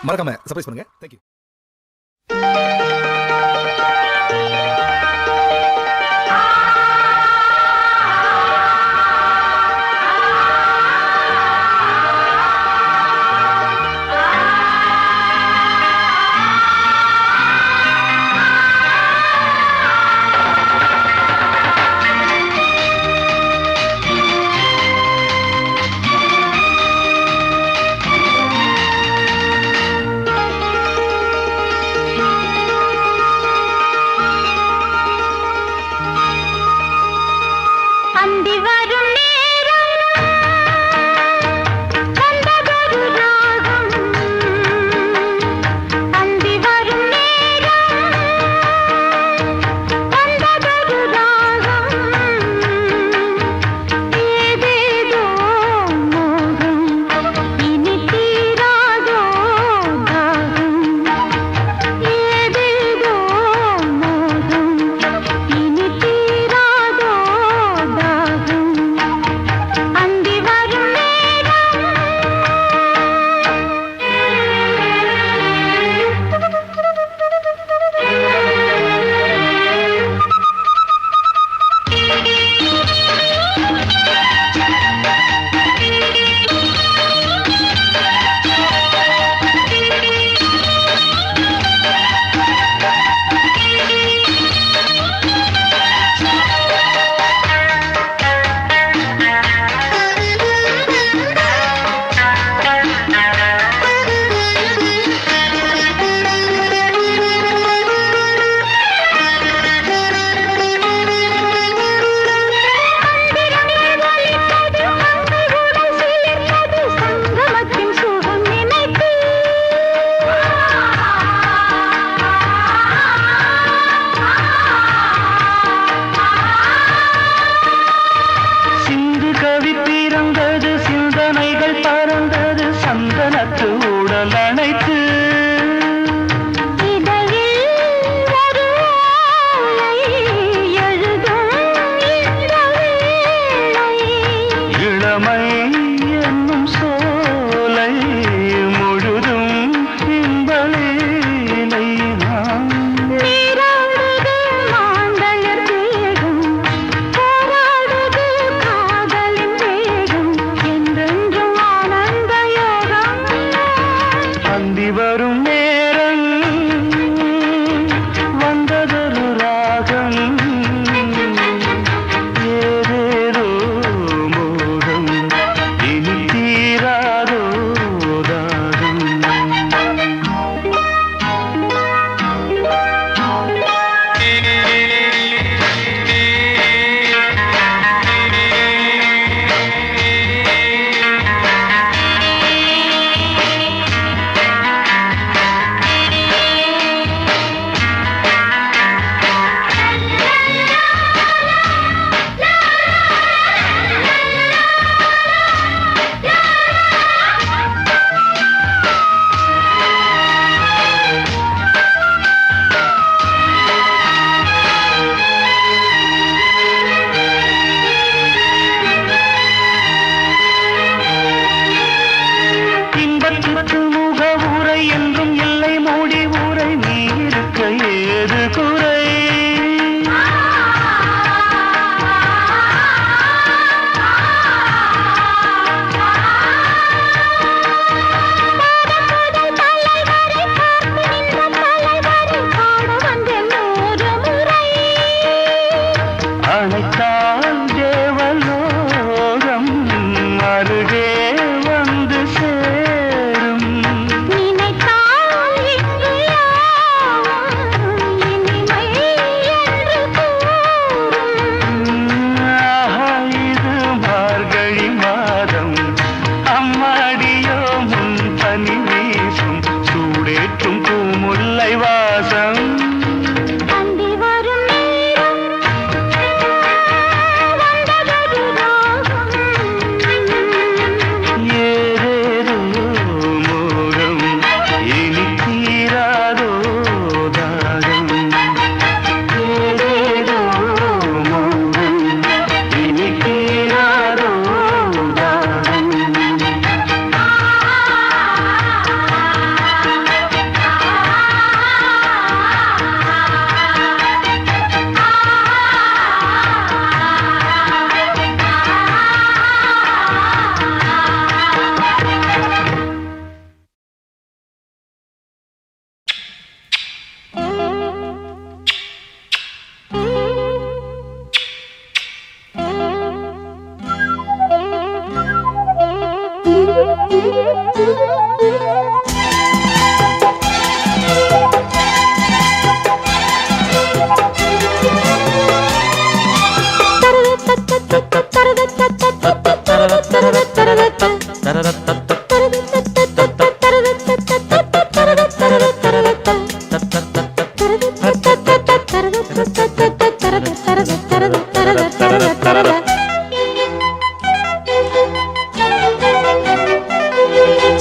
மறக்காம சர்ப்ரைஸ் பண்ணுங்க. தேங்க்யூ.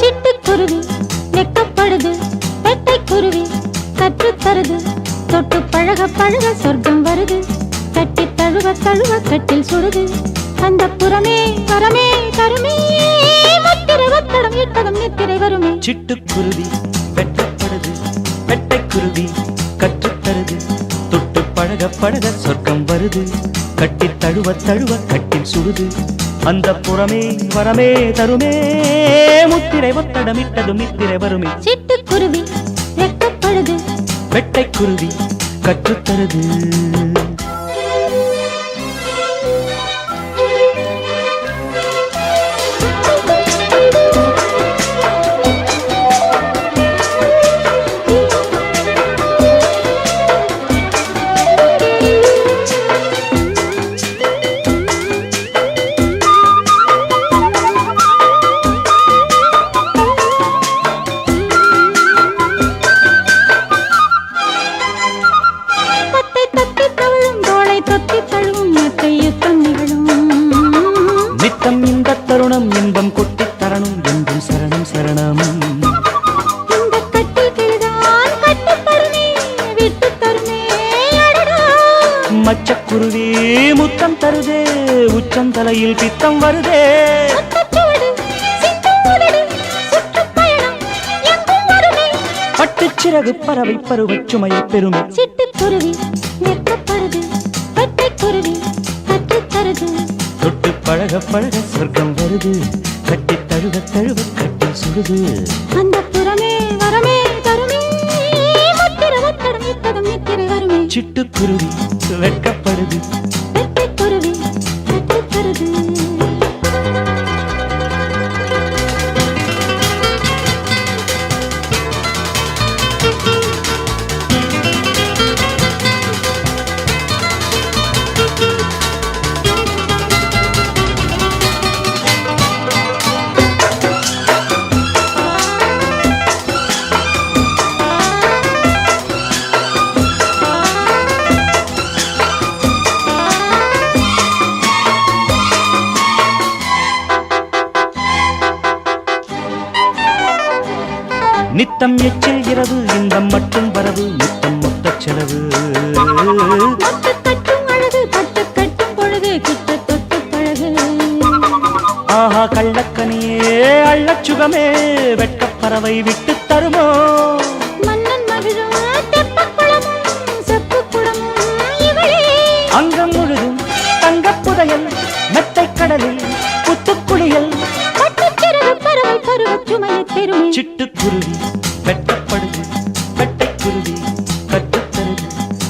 சிட்டுக்குருவி வெக்கப்படுது, பெட்டைக்குருவி கற்றுத்தருது, தொட்டு பழக பழக சொர்க்கம் வருது, கட்டி தழுவ தழுவ கட்டில் சுடுது, அந்த புறமே வரமே தருமே, முத்திரை ஒத்தடம் இட்டதும் நித்திரை வருமே. சிட்டுக்குருவி வெட்டப்படுது, பெட்டைக்குருவி கற்றுத்தருது, தொட்டு பழக பழக சொர்க்கம் வருது, கட்டி தழுவ தழுவ கட்டில் சுடுது, அந்த புறமே வரமே தருமே, முத்திரை ஒத்தடம் இட்டதும் நித்திரை வருமே. சிட்டுக்குருவி வெட்டப்படுது, பெட்டைக்குருவி கற்றுத்தருது. நித்தம் இந்த தருணம் இன்பம் கொட்டி தரணும் என்றும் சரணம் சரணம். இந்த கட்டில்தான் கட்டுத்தருமே, விட்டு தருமே அடடா. மச்சக்குருவி முத்தம் தருதே, உச்சம் தலையில் பித்தம் வருதே. பட்டுச்சிறகு பறவை பருவச் சுமையை பெறுமே. சிட்டுக்குருவி வெட்டப்படுது, பெட்டைக்குருவி கற்றுத்தருது, தொட்டு பழக பழக சொர்க்கம் வருது, கட்டி தழுவ தழுவ கட்டில் சுடுது, அந்த புறமே வரமே தருமே, முத்திரை ஒத்தடம் இட்டதும் நித்திரை வருமே. சிட்டுக்குருவி வெட்கப்படுது, பெட்டைக்குருவி கற்றுத்தருது. நித்தம் எச்சில் இரவு இன்பம் மட்டும் வரவு, முத்தம் மொத்த செலவு. பட்டு கட்டும் அழகு பட்டு கட்டும் பொழுது கிட்ட தொட்டு பழகு. ஆஹா கள்ளக்கனியே அள்ளச் சுகமே, வெட்டப் பறவை விட்டு தருமோ. மன்னன் மகிழும் தெப்பக் குளமும் செப்புக் குடமும் இவளே. அங்கம் முழுதும் தங்கப் புதையல், மெத்தைக் கடலில் புத்துக்குளியல், பட்டுச்சிறகு பறவை பருவச் சுமையைத் பெறுமே. சிட்டுக்குருவி வெட்டப்படுது, பெட்டைக்குருவி கற்றுத்தருது,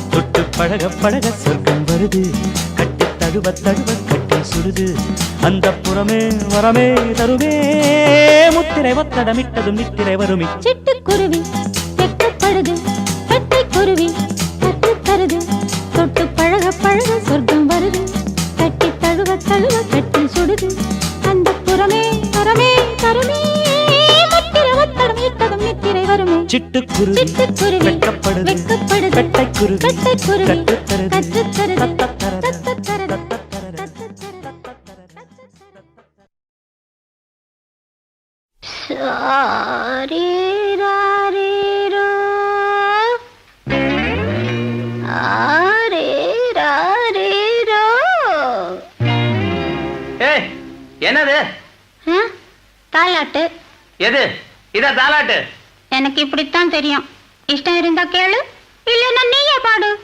தொட்டு பழக பழக சொர்க்கம் வருது, கட்டி தழுவ தழுவ கட்டில் சுடுது, அந்த புறமே வரமே தருமே, முத்திரை ஒத்தடமிட்டதும் நித்திரை வருமே. சிட்டுக்குருவி வெட்டப்படுது, பெட்டைக்குருவி கற்றுத்தருது, தொட்டு பழக பழக சொர்க்கம் வருது, கட்டி தழுவ தழுவ கட்டில் சுடுது, அந்த புறமே வரமே தருமே, முத்திரை ஒத்தடம் இட்டதும் நித்திரை வருமே. சிட்டுக்குருவி வெட்கப்படுது, பெட்டைக்குருவி கற்றுத்தருது. என்னது? தாலாட்டு. எது? இத தாலாட்டு? எனக்கு இப்படித்தான் தெரியும். இஷ்டம் இருந்தா கேளு, இல்லைன்னா நீயே பாடு.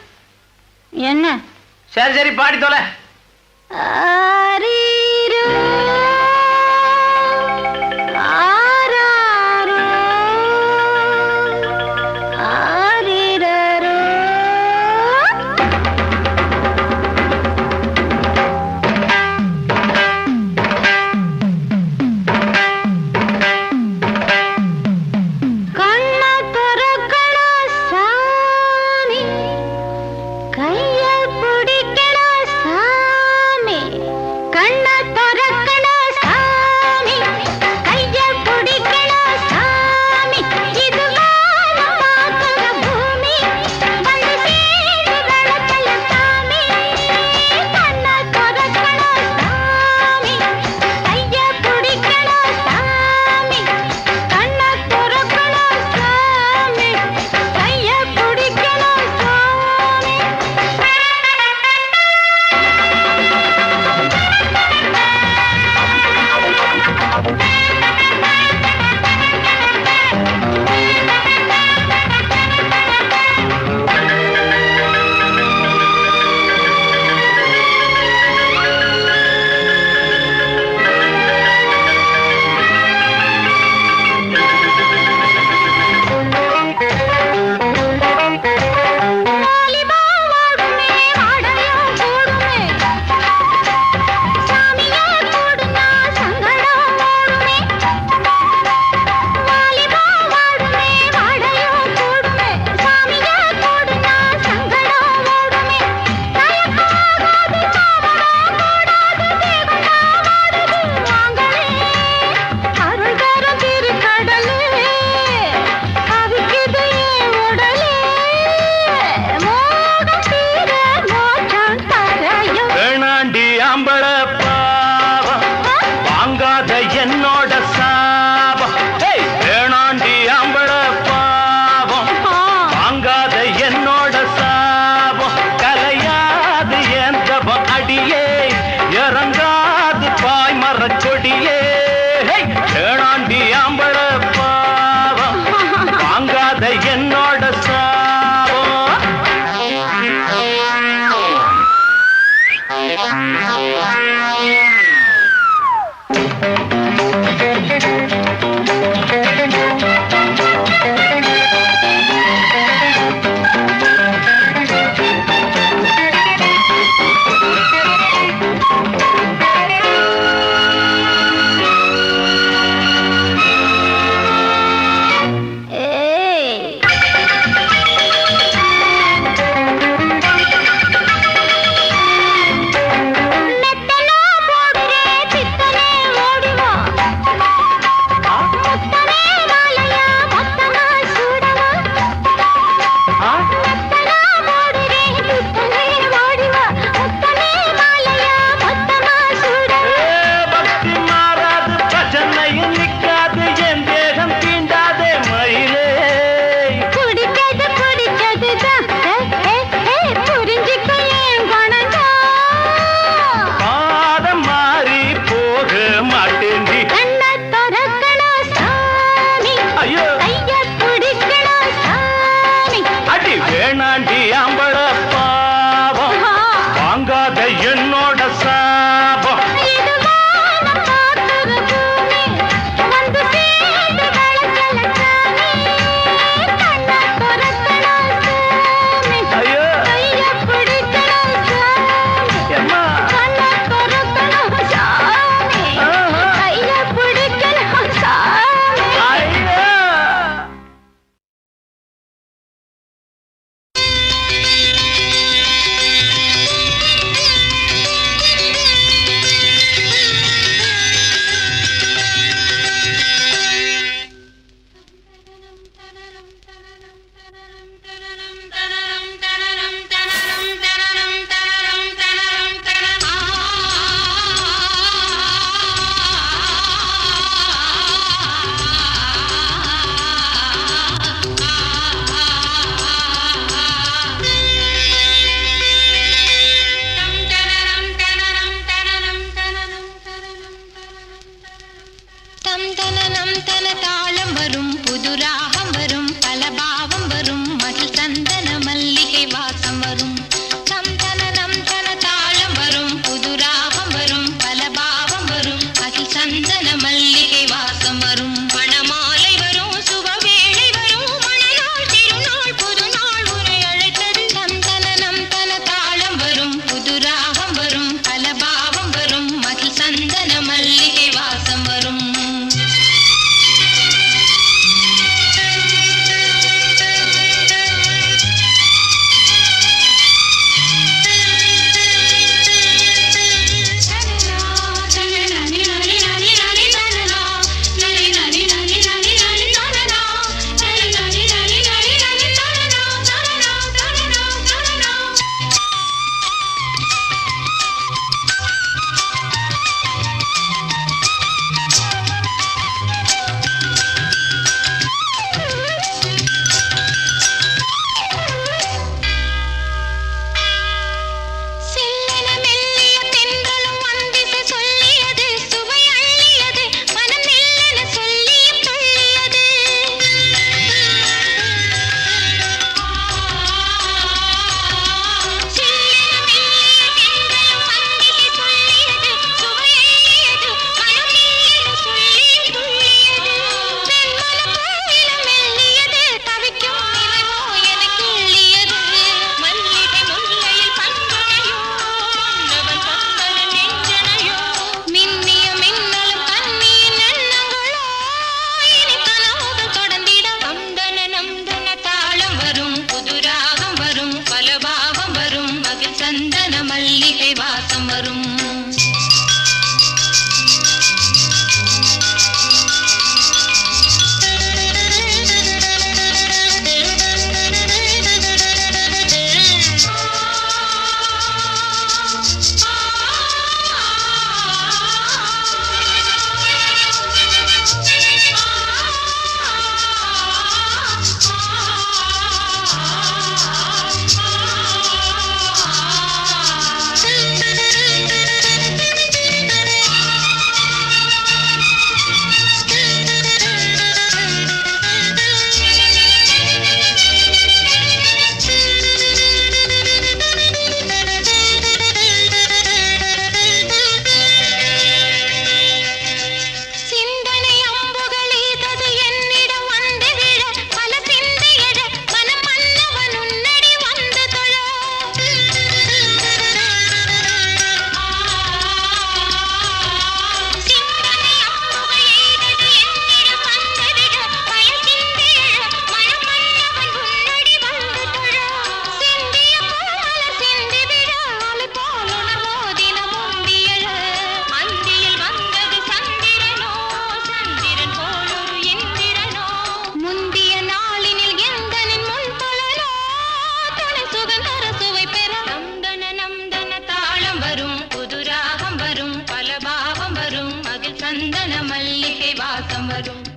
என்ன? சரி சரி பாடி தொலை. ஆரீரோ ஆராரோ ஆரீரோ.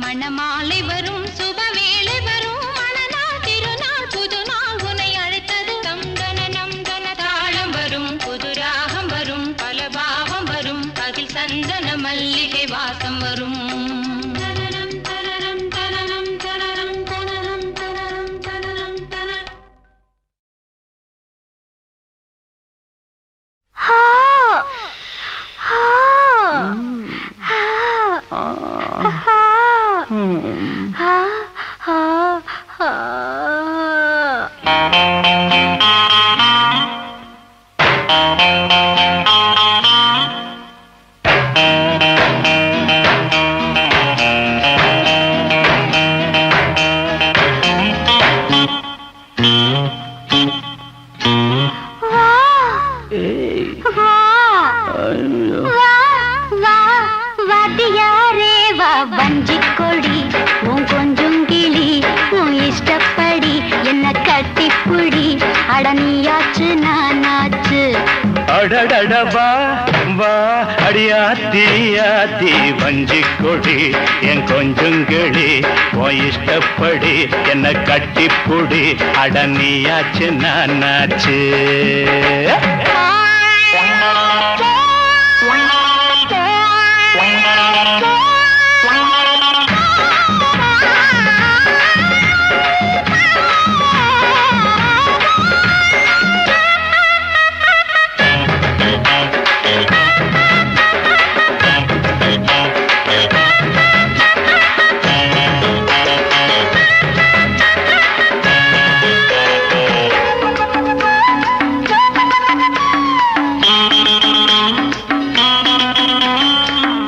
மணமாலை வரும் சுபவேளை வரும் மணநாள் திருநாள் புதுநாள் உன்னை அழைத்தது தந்தன நந்தன தாளம் வரும் புது ராகம் வரும் பல பாவம் வரும் அதில் சந்தன மல்லிகை வாசம் வரும் தனனம் தனனம் தனனம் தனனம் தனனம் தனனம் தனனம் தனனம் ஹா ஹா வஞ்சிக்கொடி உன் கொஞ்சம் கிளி உன் இஷ்டப்படி என்ன கட்டிப்புடி அடனியாச்சு நானாச்சு அடடடவா வா அடியாத்தி ஆத்தி வஞ்சிக்கொடி என் கொஞ்சங்கிளி உன் இஷ்டப்படி என்ன கட்டிப்புடி அடனியாச்சு நானாச்சு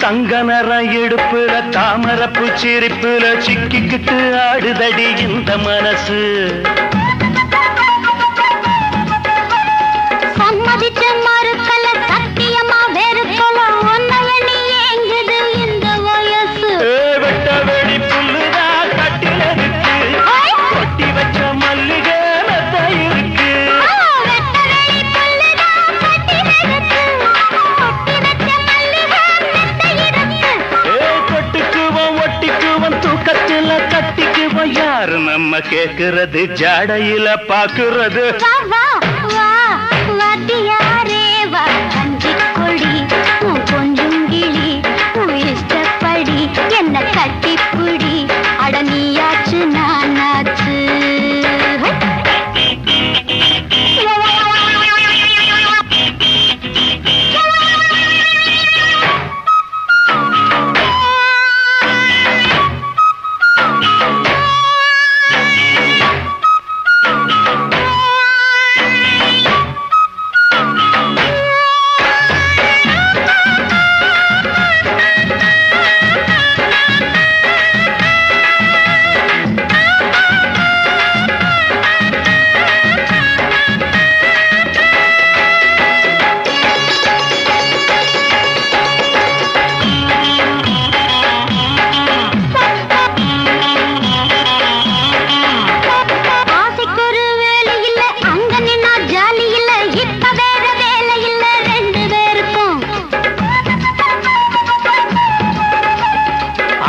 தங்க நிறம் இடுப்புல தாமரப்பு சிரிப்புல சிக்கிக்கிட்டு ஆடுதடி இந்த மனசு. சம்மதிச்ச மறுக்கல சத்தியமா வெறுக்கல ஒன்ன எண்ணி ஏங்குது இந்த வயசு. வெட்ட வெளி புல்லுதா கட்டில இருக்கு, கொட்டி வச்ச மல்லிகை மெத்த இருக்கு. வெட்ட வெளி புல்லுதா கட்டில இருக்கு, கொட்டி வச்ச மல்லிகை மெத்த இருக்கு. தொட்டுக்குவோம் ஒட்டிக்குவோம் தூக்கத்துல கட்டிக்குவோம், யாரு நம்ம கேக்குறது ஜாடையில பாக்குறது. வா வா வா வாத்தியாரே வா கஞ்சிக் கொடி உன் கொஞ்சம் கிளி உன் இஷ்டப்படி என்ன கட்டிப்புடி அட நீயாச்சு நானாச்சு. ஆசைக்கொரு வேலை இல்ல அங்க நின்னா ஜாலி இல்ல இப்ப வேற வேலை இல்ல ரெண்டு பேருக்கும்.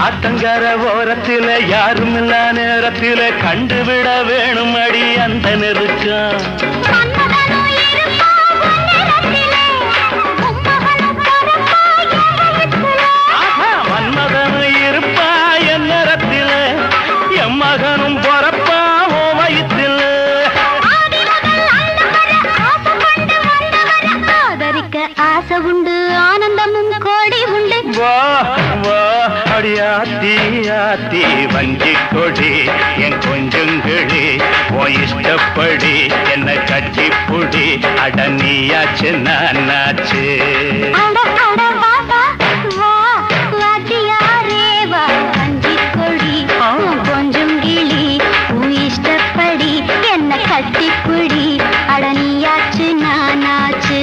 ஆத்தங்கர ஓரத்தில யாரும் இல்ல நேரத்தில கண்டுவிட வேணும் அடி அந்த நெருக்கம். மன்மதனும் இருப்பா உன் நிறத்திலே, உம்மகனும் பொறுப்பா என் வயத்திலே. மன்மதனும் இருப்பா என் நேரத்தில, என் மகனும் பொறப்பா ஓ வயிற்றில. ஆதி முதல் அண்டம் வரை ஆசை கொண்டு வந்தவரை ஆதரிக்க ஆசை உண்டு ஆனந்தமும் கோடி உண்டு. வா வா அடியாத்தி ஆத்தி வஞ்சி கொடி என் கொஞ்சங்கிளி ஓ இஷ்டப்படி என்ன கட்டிப்புடி அடனியாச்சு நானாச்சு. அட அட வா வா வா வாத்தியாரே வா கஞ்சிக் கொடி உன் கொஞ்சம் கிளி உன் இஷ்டப்படி என்ன கட்டிப்புடி அட நீயாச்சு நானாச்சு.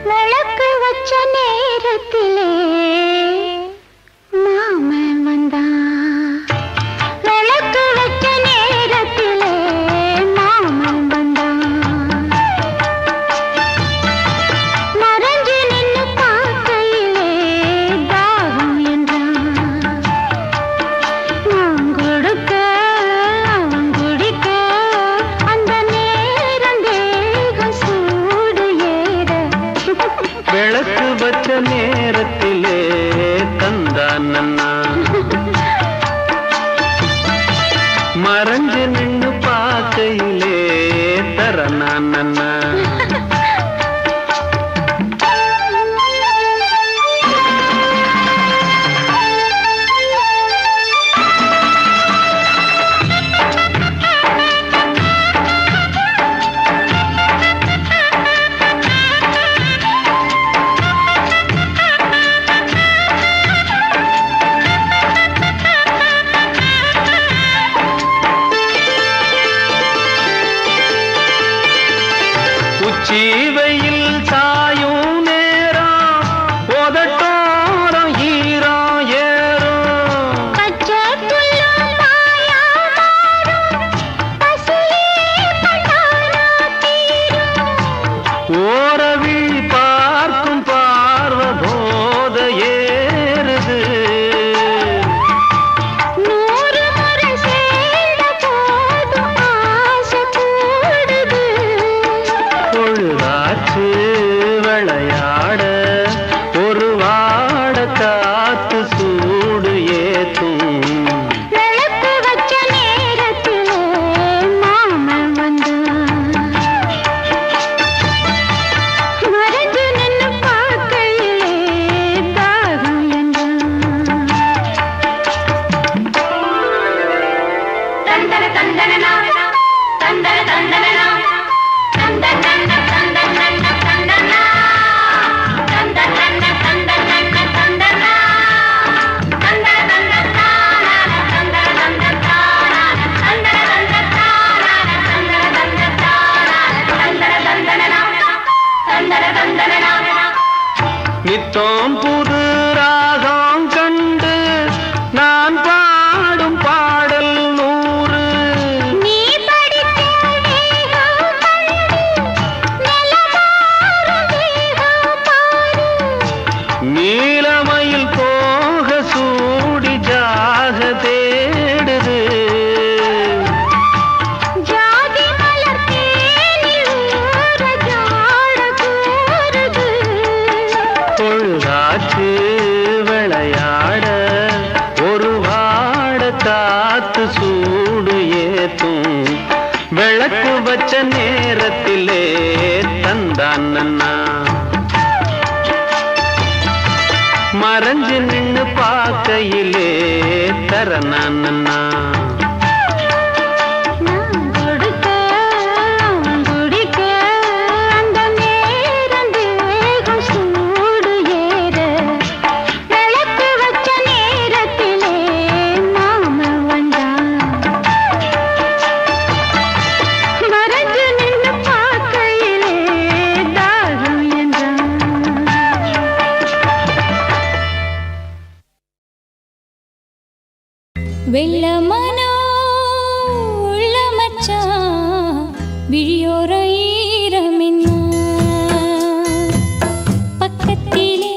விளக்கு வச்ச நேரத்திலே மாமன் வந்தான். விளக்கு வச்ச நேரத்திலே மாமன் வந்தான். மறைஞ்சு நின்னு பார்க்கையிலே தாகம் என்றான். நான் கொடுக்க அவன் குடிக்க அந்த நேரம் தேகம் சூடு ஏற. விளக்கு வச்ச நேரத்திலே தந்தான் நன்னா, மறைஞ்சு நின்னு பார்க்கையிலே தரனான் நன்னா. உச்சிவையில் சாயும் நேரம் உதட்டோரம் ஈரம் ஏறும். பச்சை புல்லும் மாயா மாறும் பசியே பண்ணானா தீரும். ஓரவி பார்க்கும் பார்வ போத ஏறுது. 100 முறை சேர்ந்த போதும் ஆசை கூடுது. பொழுதாச்சு விளையாட ஒரு வாட காத்து சூடு ஏத்தும். விளக்கு வச்ச நேரத்திலே மாமன் வந்தான். நித்தம் புது ராகம் கண்டு நான் பாடும் பாடல் 100. நீ படித்த வேகம் கண்டு நலமாறும் வேகம் பாரு. நீலமயில் போக சூடி ஜாக தேடுது. ஜாதி மலர் தேனில் ஊற ஜாட கூறுது. பொழுதாச்சு விளையாட ஒரு வாட காத்து சூடு ஏத்தும். விளக்கு வச்ச நேரத்திலே தந்தான் நன்னா மறைஞ்சு நின்னு பார்க்கையிலே தரனான் நன்னா. நான் கொடுக்க அவன் குடிக்க அந்த நேரம் தேகம் சூடு ஏற. விளக்கு வச்ச நேரத்திலே மாம வந்தான். மறைஞ்சு நின்னு பார்க்கையிலே தாகம் என்றான். வெள்ள மனோ உள்ள மச்சான் விழியோர ஈரமின்னா. பக்கத்திலே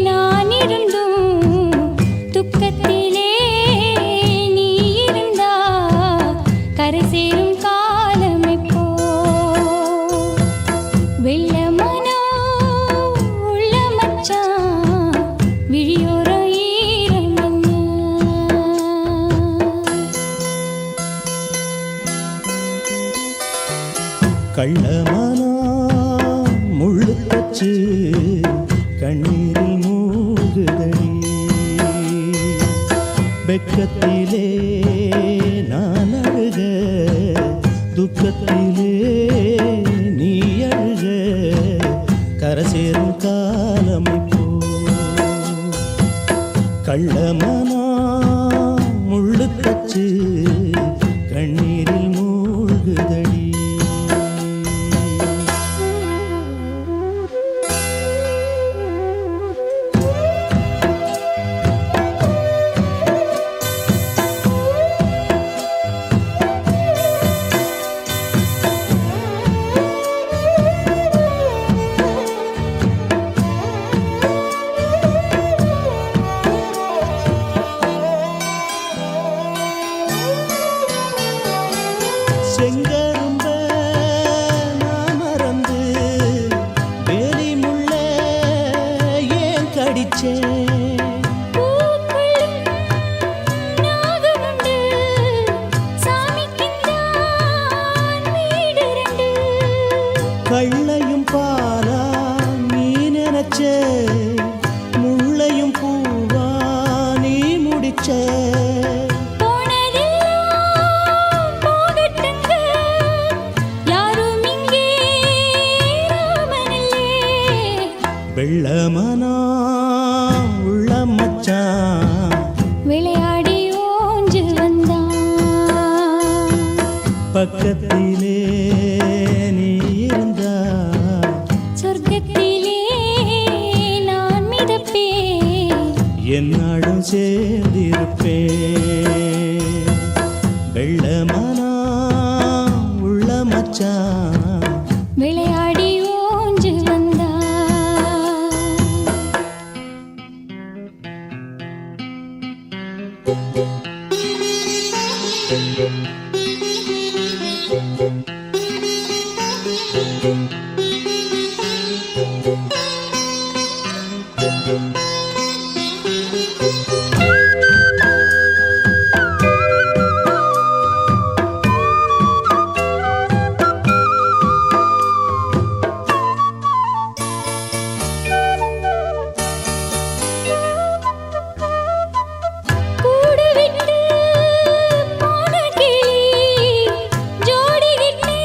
நான் இருந்தும் துக்கத்திலே நீ இருந்தா கரை சேரும் காலம் எப்போ. வெள்ள மனோ உள்ள மச்சான் விழியோர ஈரமின்னா. கள்ளமானா முள்ளு தச்சு கண்ணீரில் மூழ்குதடி. வெக்கத்திலே நான் அழுக துக்கத்திலே நீ அழுக கரை சேரும் காலம் இப்போ. கள்ளமானா முள்ளு தச்சு கண்ணீரில் மூழ்குதடி. செங்கரும்ப நான் மறந்து வேலி முள்ள ஏன் கடிச்சேன். பூக்குள்ளும் நாகமுண்டு சாமிக்குத்தான் வீடு ரெண்டு. கள்ளையும் பாலா நீ நினைச்ச முள்ளையும் பூவா நீ முடிச்ச. போனதெல்லாம் போகட்டுங்க யாரும் இங்கே ராமனில்லே. வெள்ளமனா உள்ள மச்சான் விளையாடி ஓஞ்சு வந்தான். பக்கத்திலே நீ இருந்தா சொர்க்கத்திலே நான் மிதப்பேன். என்னாடும் சேர்ந்திருப்பேன். வெள்ளமனா உள்ள மச்சான் விளையாடி ஓஞ்சு வந்தான். கூடு விட்டு போன கிளி ஜோடிகிட்டே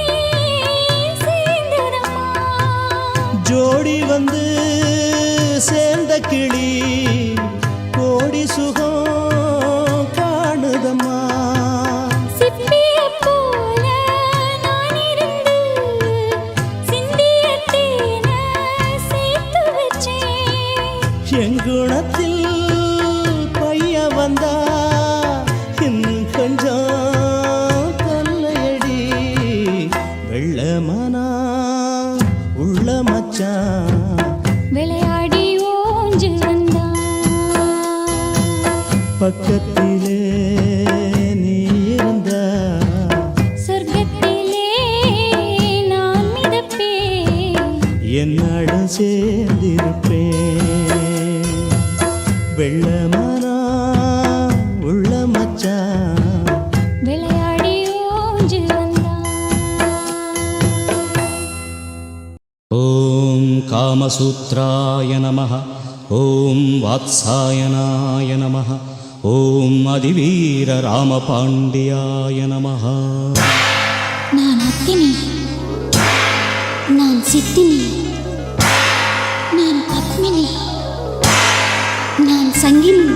சேர்ந்ததம்மா. ஜோடி வந்து சேர்ந்த கிளி கோடி சுகம் காணுதம்மா. சிப்பியைப் போல நான் இருந்து சிந்திய தேனை சேர்த்து வச்சேன். எங்குணத்தில் பைய வந்தா இன்னும் கொஞ்சம் தொல்லையடி. வெள்ளமானா உள்ள மச்சான் விளையாடி ஓஞ்சு வந்தான். பக்கத்திலே நீ இருந்தா சொர்க்கத்திலே நான் மிதப்பேன். என்னாடும் சேர்ந்திருப்பேன். வெள்ளமானா உள்ள மச்சான் விளையாடி ஓஞ்சு வந்தான். ஓம் காமசூத்ராய நமः. ஓம் வாத்சாயனாய நமः. ஓம் அதிவீர ராமபாண்டியாய நமः. நான் அத்தினி, நான் சித்தினி, நான் பத்மினி, நான் சங்கினி.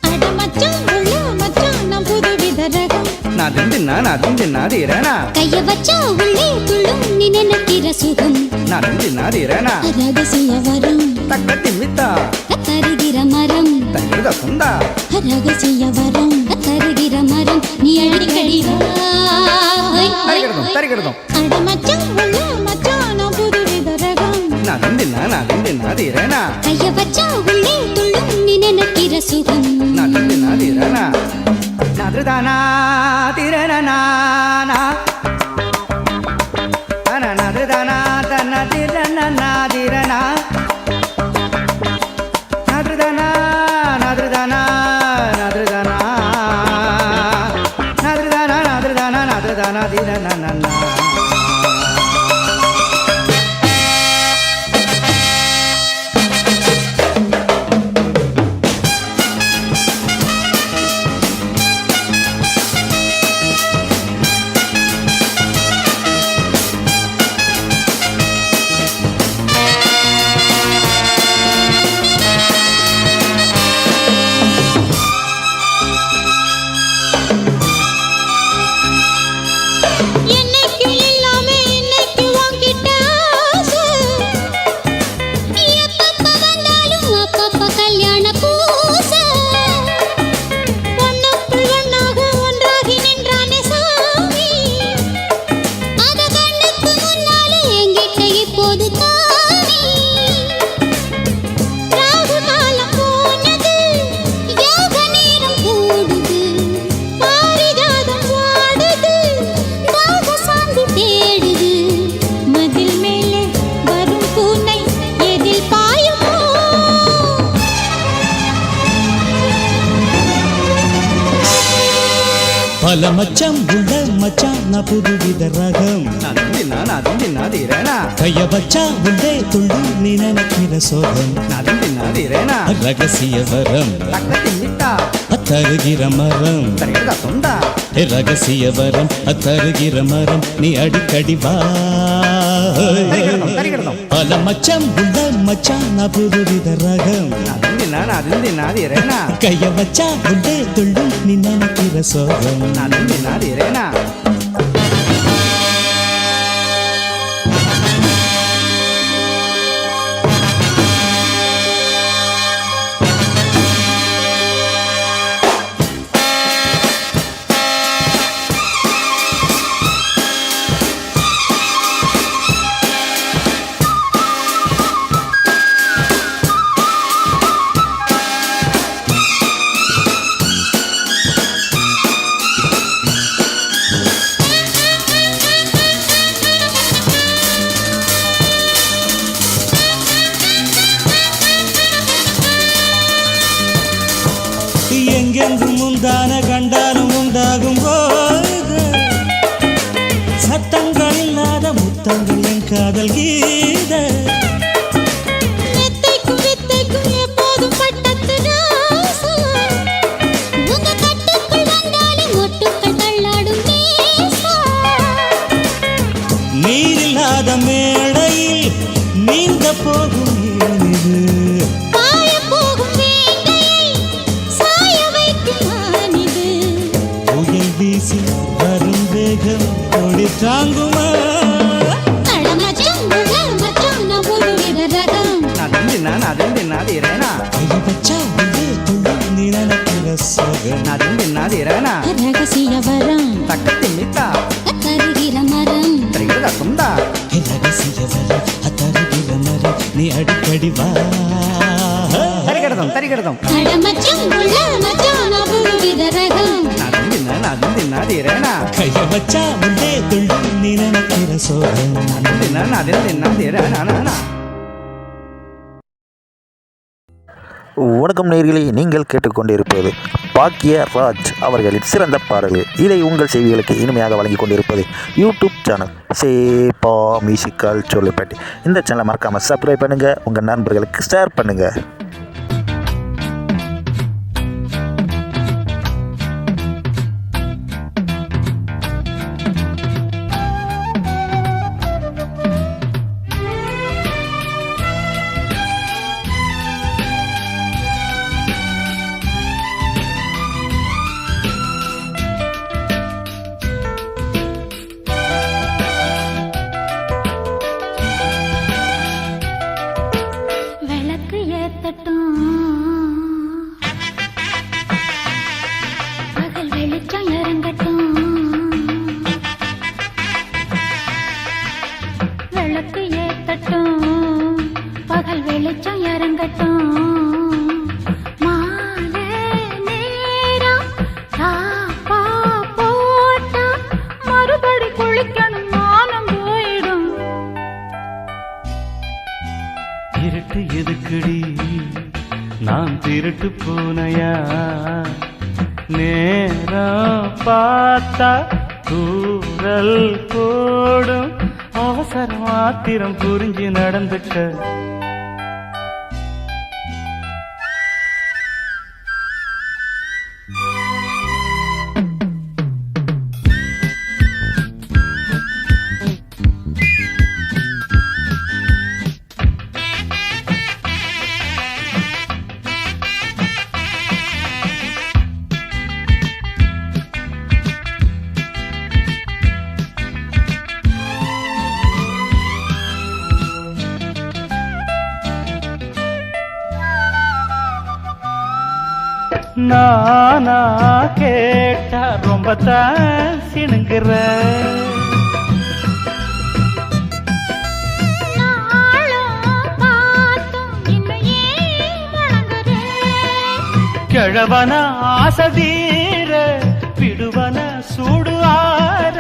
அட மச்சான், உள்ள மச்சான், நான் புதுவித ரகம். நாதிரேனா கைய வச்சா உள்ளே துள்ளும் நீ நினைக்கிற சுகம். நாதிரேனா ரகசிய வரம் தக்கத்தி மித்தா தருகிற மரம். தங்கித சொந்தா ரகசிய வரம் தருகிற மரம். நீ அடிக்கடி வா. தரிக்கிறதும் அட மச்சான், உள்ள மச்சான், நான் புதுவித ரகம். நாதிரேனா கைய வச்சா உள்ளே துள்ளும் நீ நினைக்கிற சுகம். நாதிரேனா நாதிரதானா திரனா நாதிரதானா தன திரனா நாதிரனா நாதிரதானா நாதிரதானா நாதிரதானா நாதிரதானா நாதிரதானா நாதிரதானா திரனா என்னைக்கு இல்லாம இன்னைக்கு உன்கிட்ட ஆசை. எப்பப்ப வந்தாலும் அப்பப்ப கல்யாண பூசை. ஒண்ணுக்குள் ஒண்ணாக ஒன்றாகி நின்றானே சாமி. அத கண்ணுக்கு முன்னாலே என்கிட்ட இப்போது காமி. ராகு காலம் போனது, யோக நேரம் கூடுது. பாரிஜாதம் வாடுது, தாக சாந்தி தேடுது. மதில் மேலே வரும் பூனை எதில் பாயுமோ? பல மச்சான் உள்ள மச்சான் நான் புதுவித ரகம். நாதிரேனா கைய வச்சா உள்ளே துள்ளும் நீ நினைக்கிற சோகம். நாதிரேனா ரகசிய வரம் தக்கத்தி மித்தா தருகிற மரம். தங்கித சொந்தா ரகசிய வரம் தருகிற மரம். நீ அடிக்கடி வா. தரிக்கிறதும் பல மச்சான் உள்ள மச்சான் நான் புதுவித ரகம். நாதிரேனா கைய வச்சா உள்ளே துள்ளும் நீ நினைக்கிற சோகம். நாதிரேனா தாங்குமா அட மச்சான் உள்ள மச்சான் நான் புதுவித ரகம் நான் தின்னாதிரேனா கைய வச்சா உள்ளே துள்ளி நீ நினைக்கிற சுகம் நான் தின்னாதிரேனா ரகசிய வரம் தக்க தின்னித்தா தருகிற மரம் திரிகிறதா சொந்தா ரகசிய வரம் அத்தருகிற மரம் நீ அடிக்கடி வா தரிகிடதும் அட மச்சான் உள்ள மச்சான் நான் புதுவித ரகம் நான் தின்னாதிரேனா கைய வச்சா உள்ளே துள்ளி நீ நினைக்கிற சுகம் தின்னாதிரேனா வணக்கம் நேயர்களே, நீங்கள் கேட்டுக்கொண்டிருப்பது பாக்கிய ராஜ் அவர்களின் சிறந்த பாடல்கள். இதை உங்கள் செய்திகளுக்கு இனிமையாக வழங்கி கொண்டிருப்பது யூடியூப் சேனல் சேப்பா மியூசிக்கல் சொல்லிப்பட்டி. இந்த சேனலை மறக்காமல் சப்ஸ்கிரைப் பண்ணுங்கள், உங்கள் நண்பர்களுக்கு ஷேர் பண்ணுங்கள். விளக்கு ஏத்தட்டும் பகல் வெளிச்சம் இறங்கட்டும் விளக்கு ஏத்தட்டும் பகல் வெளிச்சம் இறங்கட்டும் மாலை நேரம் காப்பா போட்டா மறுபடி குளிக்கணும் மானம் போயிடும் இருட்டு எதுக்குடி நான் திருட்டு பூனையா நேரம் பார்த்தா தூரல் போடும் அவசரம் ஆத்திரம் புரிஞ்சு நடந்துக்க நானா கேட்டா ரொம்ப தான் சிணுங்குற கிழவன ஆசதீர விடுவன சூடு ஆற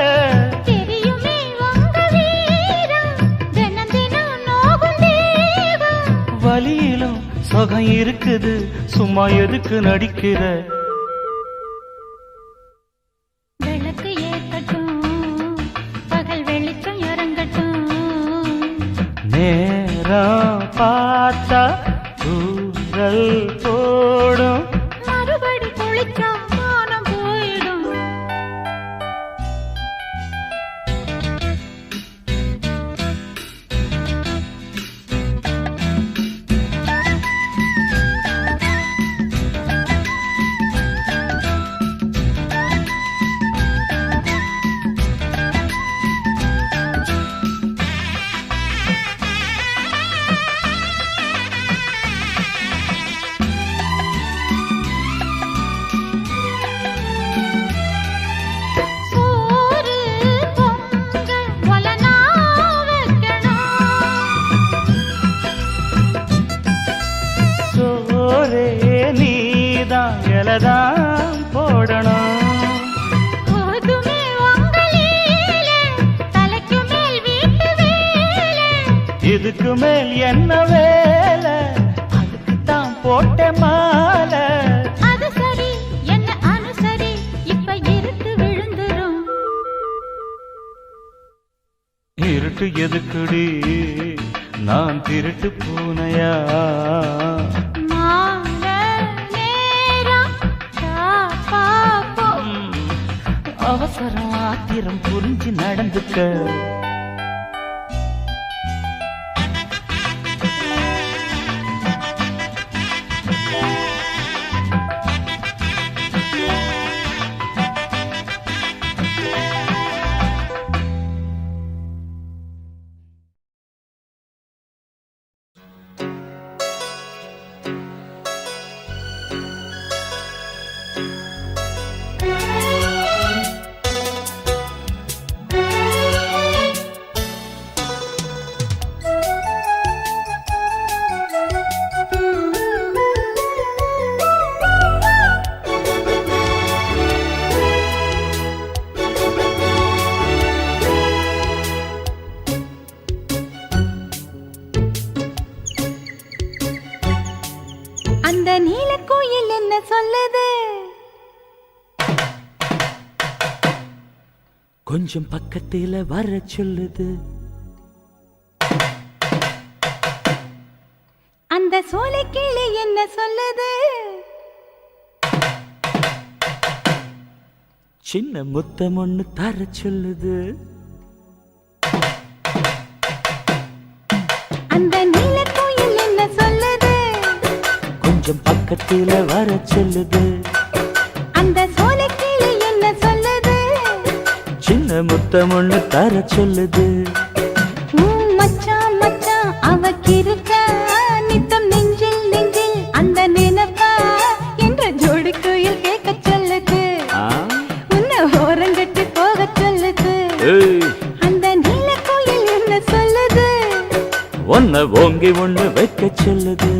வலியிலும் சுகம் இருக்குது சும்மா எதுக்கு நடிக்கிற விளக்கு ஏத்தட்டும் பகல் வெளிச்சம் இறங்கட்டும் நேரம் பார்த்தா தூரல் போடும் மறுபடி குளிச்சா மானம் போயிடும் சோறு பொங்க ஒலனா வைக்கணும் சோரே நீதான் எலதான் போடணும் போதுமே உங்களீலே தலைக்கு மேல் வீட்டு வேலை இதுக்கு மேல் என்ன வேலை அதுக்கு தான் போட்ட மாலை அது சரி என்ன அனுசரி இப்ப இருட்டு விழுந்துரும் இருட்டு எதுக்குடி நான் திருட்டு பூனையா மாலை நேரம் காப்பா போ அவசரம் ஆத்திரம் புரிஞ்சு நடந்துக்க கொஞ்சம் பக்கத்தில வர சொல்லுது. அந்த சோலை கிளி என்ன சொல்லுது? சின்ன முத்தம் ஒண்ணு தர சொல்லுது. அந்த நீலக்குயில் என்ன சொல்லுது? கொஞ்சம் பக்கத்தில வர சொல்லுது. அந்த சோலை கிளி என்ன சொல்லுது? சின்ன முத்தம் ஒண்ணு தர சொல்லுது. மச்சான் மச்சான் அவக்கிருக்கா நித்தம் நெஞ்சில் நெஞ்சில் அந்த நினைப்பா என்ற ஜோடி குயில் கேட்க சொல்லுது. உன்னை ஓரங்கட்டி போக சொல்லுது. அந்த நீலக்குயில் என்ன சொல்லுது? ஒன்ன ஓங்கி ஒண்ணு வைக்க சொல்லுது.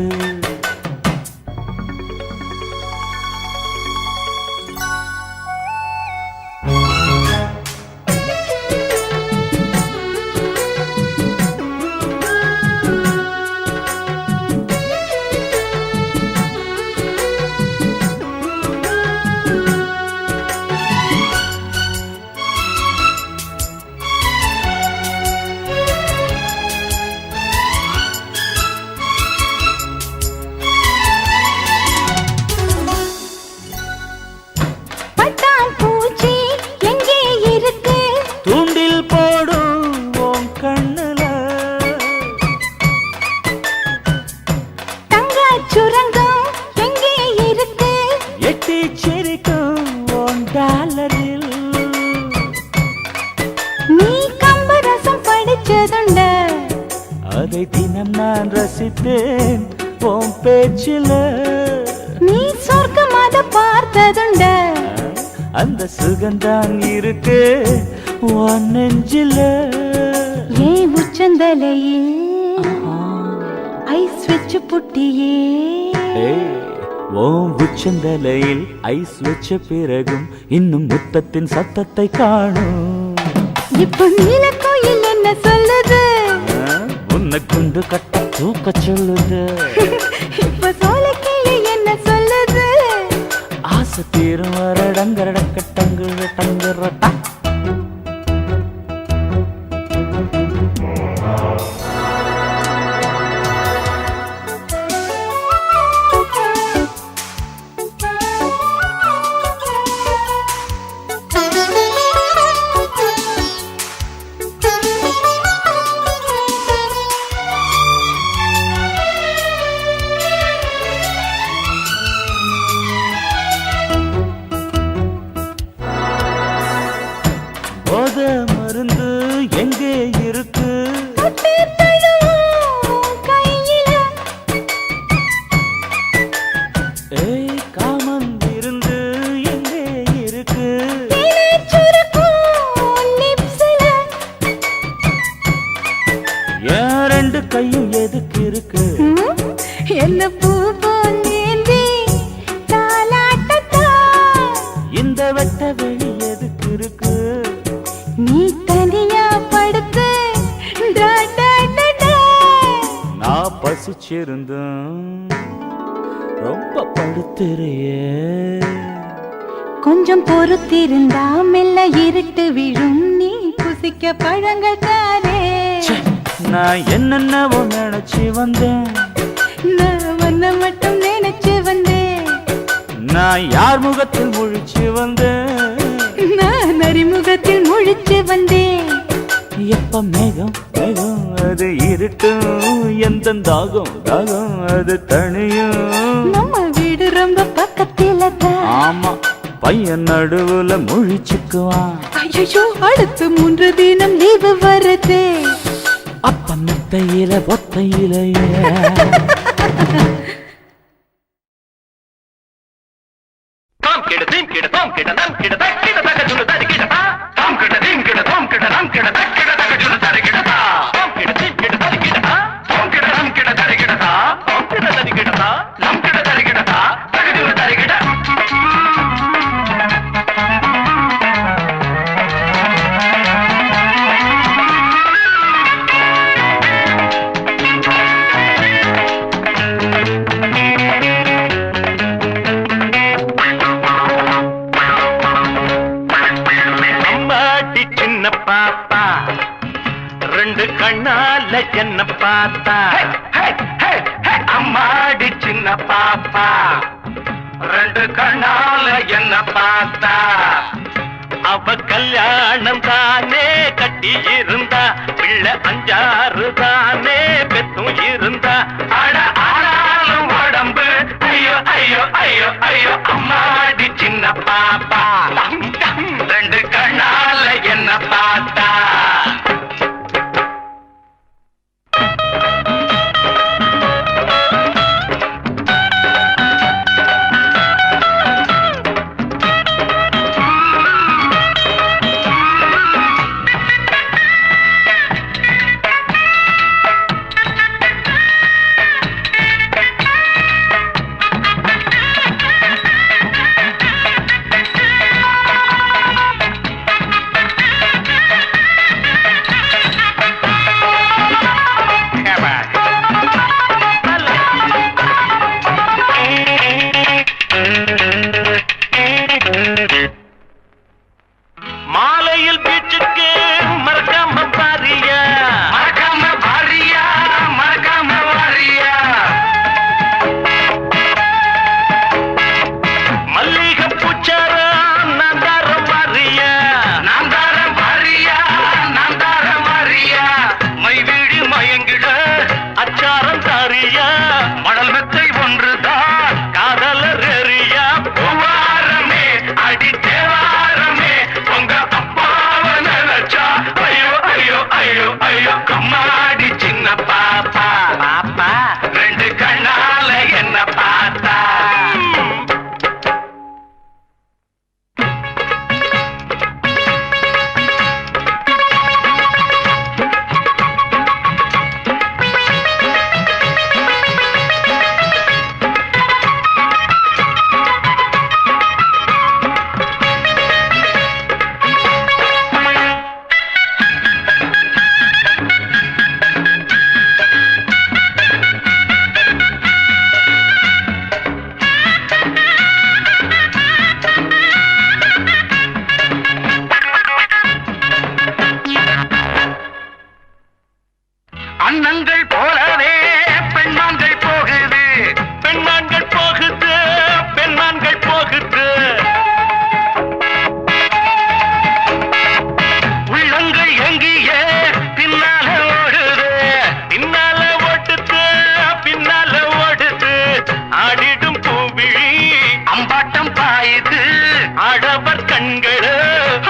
பட்டான் பூச்சி எங்கே இருக்கு? தூண்டில் போடும் உன் கண்ணுல. தங்கச் சுரங்கம் எங்கே இருக்கு? எட்டி சிரிக்கும் உன் டாலரில். நீ கம்பு ரசம் படிச்சதுண்ட? அதை தினம் நான் ரசித்தேன் உன் பேச்சில. நீ சொர்க்கமாத பார்த்ததுண்ட? அந்த சுகந்தான் இருக்கு உன் நெஞ்சில. ஏன் உச்சந்தலையில் ஐஸ் வச்சு புட்டியே? ஓம் உச்சந்தலையில் ஐஸ் வச்ச பிறகும் இன்னும் முத்தத்தின் சத்தத்தை காணும். இப்ப நீலக்குயில் என்ன சொல்லுது? உன்னை குண்டு கட்ட தூக்க சொல்லுது. இப்ப சோலைக்கிளி என்ன சொல்லுது? ஆசை தீரும் வர டங்கரடக்க டங்குற டங்குறட்டா. போத மருந்து எங்கே இருக்கு? தொட்டு தழுவும் கையில. ஏய் காமம் இருந்து எங்கே இருக்கு? தேனைச் சுரக்கும் லிப்ஸ்ல. ஏன் ரெண்டு கையும் எதுக்கு இருக்கு? என்ன பூ போல் ஏந்தி தாலாட்டத்தா. இந்த வெட்ட வெளி எதுக்கு இருக்கு? நீ தனியா படுத்து டா டா டா டா. நான் பசிச்சிருந்தேன் ரொம்ப படுத்துறியே. கொஞ்சம் பொறுத்திருந்தா மெல்ல இருட்டு விழும். நீ புசிக்க பழங்கள் தாரே. ச்சே, நான் என்னென்னவோ நினைச்சு வந்தேன். நான் உன்னை மட்டும் நினைச்சு வந்தேன். நான் யார் முகத்தில் முழிச்சு வந்தேன். நான் அறிமுகத்தில் முழிச்சு வந்தேன். எப்ப மேகம் மேகம் அது இருட்டும். எந்த தாகம் தாகம் அது தனியும். நம்ம வீடு ரொம்ப பக்கத்தில தான். ஆமா பையன் நடுவுல முழிச்சுக்குவான். ஐயோ அடுத்து 3 தினம் லீவு வருது. அப்ப மெத்தையில ஒத்தையிலையே. தாம் கிட தீம் கிட தாம் கிட நம் கிட தக் கிட தக சுடு தரி கிட தா தாம் கிட தீம் கிட தாம் கிட நம் கிட தக் கிட தக சுடு தரி கிட தா தாம் கிட தீம் கிட தரி கிட தா தாம் கிட நம் கிட தரி கிட தா தாம் கிட தரி கிட தா நம் கிட தரி கிட தா தக சுடு தரி கிட. சின்ன பாப்பா ரெண்டு கண்ணால என்ன பார்த்தா அம்மாடி சின்ன பாப்பா ரெண்டு கண்ணால என்ன பார்த்தா அவ கல்யாணம் தானே கட்டி இருந்தா பிள்ளை 5 தானே பெத்தும் இருந்தா அட ஆனாலும் உடம்பு ஐயோ ஐயோ ஐயோ ஐயோ அம்மாடி சின்ன பாப்பா ரெண்டு கண்ணால என்ன பார்த்தா மாலையில் பீச்சுக்கு மறக்காம பாரியா மறக்காம பாரியா மறக்காம பாரியா மல்லிகை பூச்சாரம் நான் தாரம் பாரியா நான் தாரம் பாரியா நான் தாரம் பாரியா மை வீடு மயங்கிட அச்சாரம் தாரியா மணல் மெத்தை ஒன்றுதான் காதலர் எறியா பூவாரமே அடி தேவாரமே உங்க அப்பாவ நினைச்சா ஐயோ ஐயோ ஐயோ ஐயோ கம்மாடி சின்ன பாப்பா பாப்பா ரெண்டு கண்ணால என்ன பார்த்தா அண்ணங்கள் போலவே பெண்மான்கள் போகுது பெண்மான்கள் போகுது பெண்மான்கள் போகுது உள்ளங்கள் எங்கியே பின்னால ஓடுது பின்னால ஓட்டுது பின்னால ஓடுது ஆடிடும் பூவிழி அம்பாட்டம் பாயுது ஆடவர் கண்கள்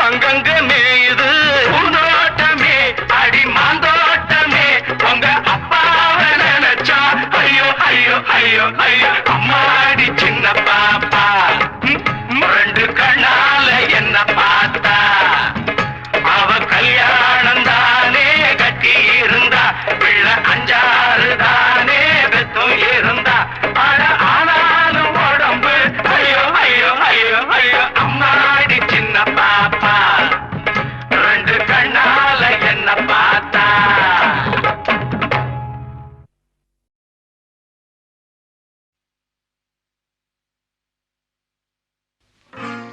அங்கங்க மேயுது பூந்தோட்டமே அடி மாந்தோட்டமே உங்க அப்பாவ நினைச்சா ஐயோ ஐயோ ஐயோ ஐயோ அம்மாடி சின்ன பாப்பா ரெண்டு கண்ணால என்ன பார்த்தா அவ கல்யாணம் தானே கட்டி இருந்தா பிள்ளை 5 தானே பெத்தும் இருந்தா அட ஆனாலும் உடம்பு ஐயோ ஐயோ ஐயோ ஐயோ அம்மாடி சின்ன பாப்பா ரெண்டு கண்ணால என்ன பார்த்தா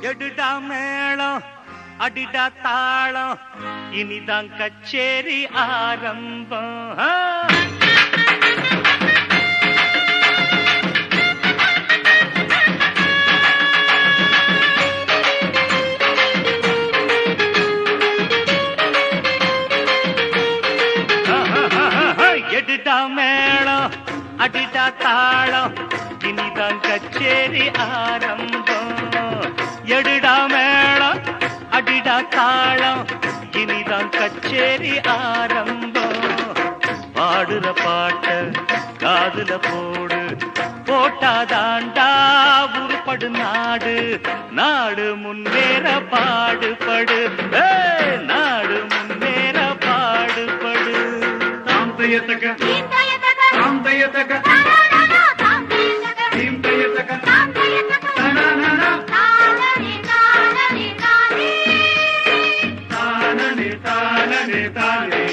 எடுடா மேளம் அடிடா தாளம் இனிதான் கச்சேரி ஆரம்பம் எடுடா மேளம் அடிடா தாளம் இனிதான் கச்சேரி ஆரம்பம் எடுடா மேளம் அடிடா தாளம் இனிதான் கச்சேரி ஆரம்பம் பாடுற பாட்ட காதுல போடு போட்டாதாண்டா உருப்படு நாடு நாடு முன்னேற பாடுபடு நாடு முன்னேற பாடுபடு தாம் செய்யத்தக்க தாம் செய்யத்தக்க தீம் செய்யத்தக்க தானே தானே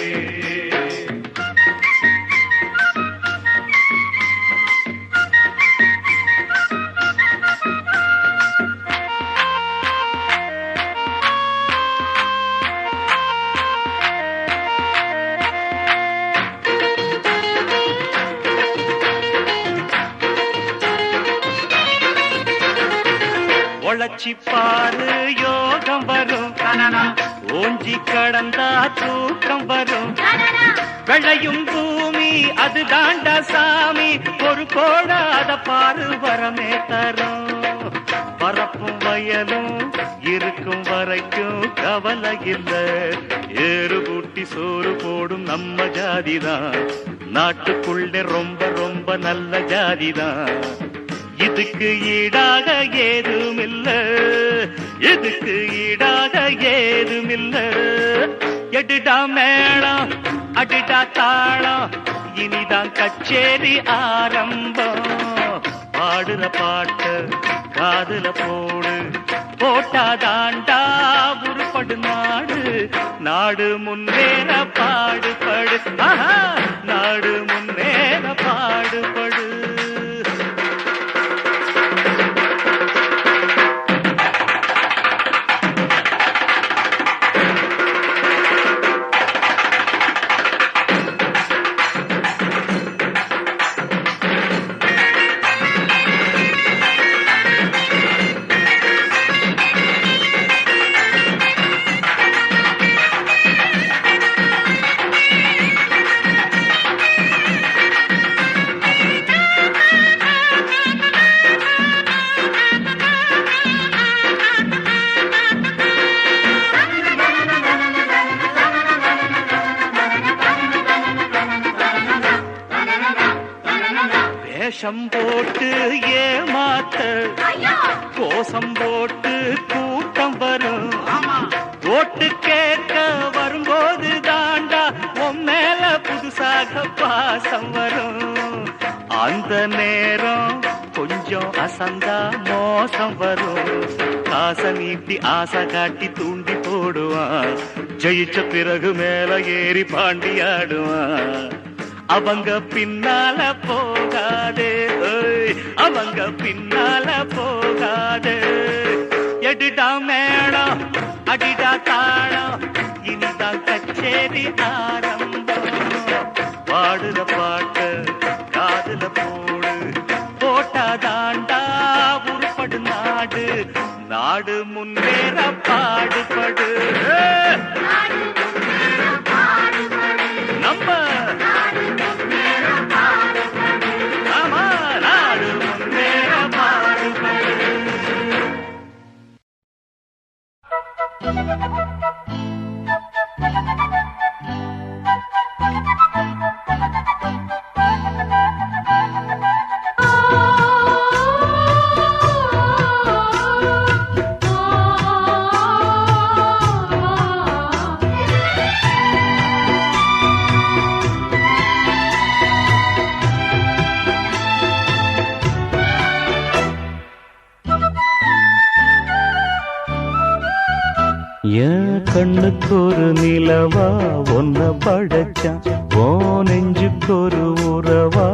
உழைச்சி பாரு யோகம் வரும், ஓஞ்சி கடந்தா தூக்கம் வரும். விளையும் பூமி அது தாண்டா சாமி, ஒரு கோடாத பாரு வரமே தரும். பரப்பும் வயலும் இருக்கும் வரைக்கும் கவலை இல்ல, ஏறு கூட்டி சோறு போடும் நம்ம ஜாதிதான், நாட்டுக்குள்ளே ரொம்ப ரொம்ப நல்ல ஜாதிதான். இதுக்கு ஈடாக ஏதுமில்ல, இதுக்கு ஈடாக ஏதுமில்ல. எடுடா மேளம் அடிடா தாளம், இனிதான் கச்சேரி ஆரம்பம். பாடுற பாட்டு காதுல போடு, போட்டாதாண்டா உருப்படு நாடு. நாடு முன்னேற பாடுபடு, நாடு முன்னேற பாடுபடு. வேஷம் போட்டு ஏமாத்த, கோசம் போட்டு கூட்டம் வரும். ஓட்டு கேட்க வரும்போது தாண்டா உன் மேல புதுசாக பாசம் வரும். அந்த நேரம் கொஞ்சம் அசந்தா மோசம் வரும். காசை நீட்டி ஆசை காட்டி தூண்டி போடுவான், ஜெயிச்ச பிறகு மேல ஏறி பாண்டியாடுவான். அவங்க பின்னால போகாதே, அவங்க பின்னால போகாதே. எடுடா மேளம் அடிடா தாளம், இனிதான் கச்சேரி ஆரம்பம். பாடுற பாட்டு காதுல போடு, போட்டாதாண்டா உருப்படு நாடு. நாடு முன்னேற பாடுபடு, நம்ம என் கண்ணுக்கு ஒரு நிலவா ஒன்ன படைச்சான், ஓ நெஞ்சுக்கு ஒரு உறவா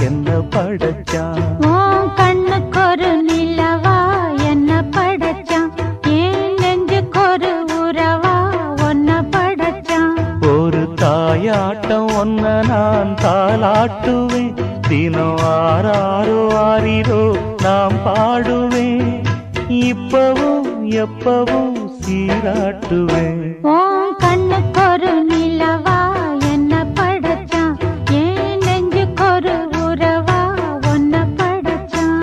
என்ன படைச்சான். கண்ணுக்கு ஒரு நிலவா என்ன படைச்சான், ஏன் நெஞ்சுக்கு ஒரு உறவா ஒன்ன படைச்சான். ஒரு தாயாட்டம் ஒன்ன நான் தாலாட்டுவேன், தினம் ஆறாரோ ஆறிரோ நாம் பாடுவேன். இப்பவும் எப்பவும் சீராட்டுவேன். கண்ணுக்கு ஒரு நிலவா என்ன படைச்சான், ஏன் நெஞ்சுக்கு ஒரு உறவா ஒன்ன படைச்சான்.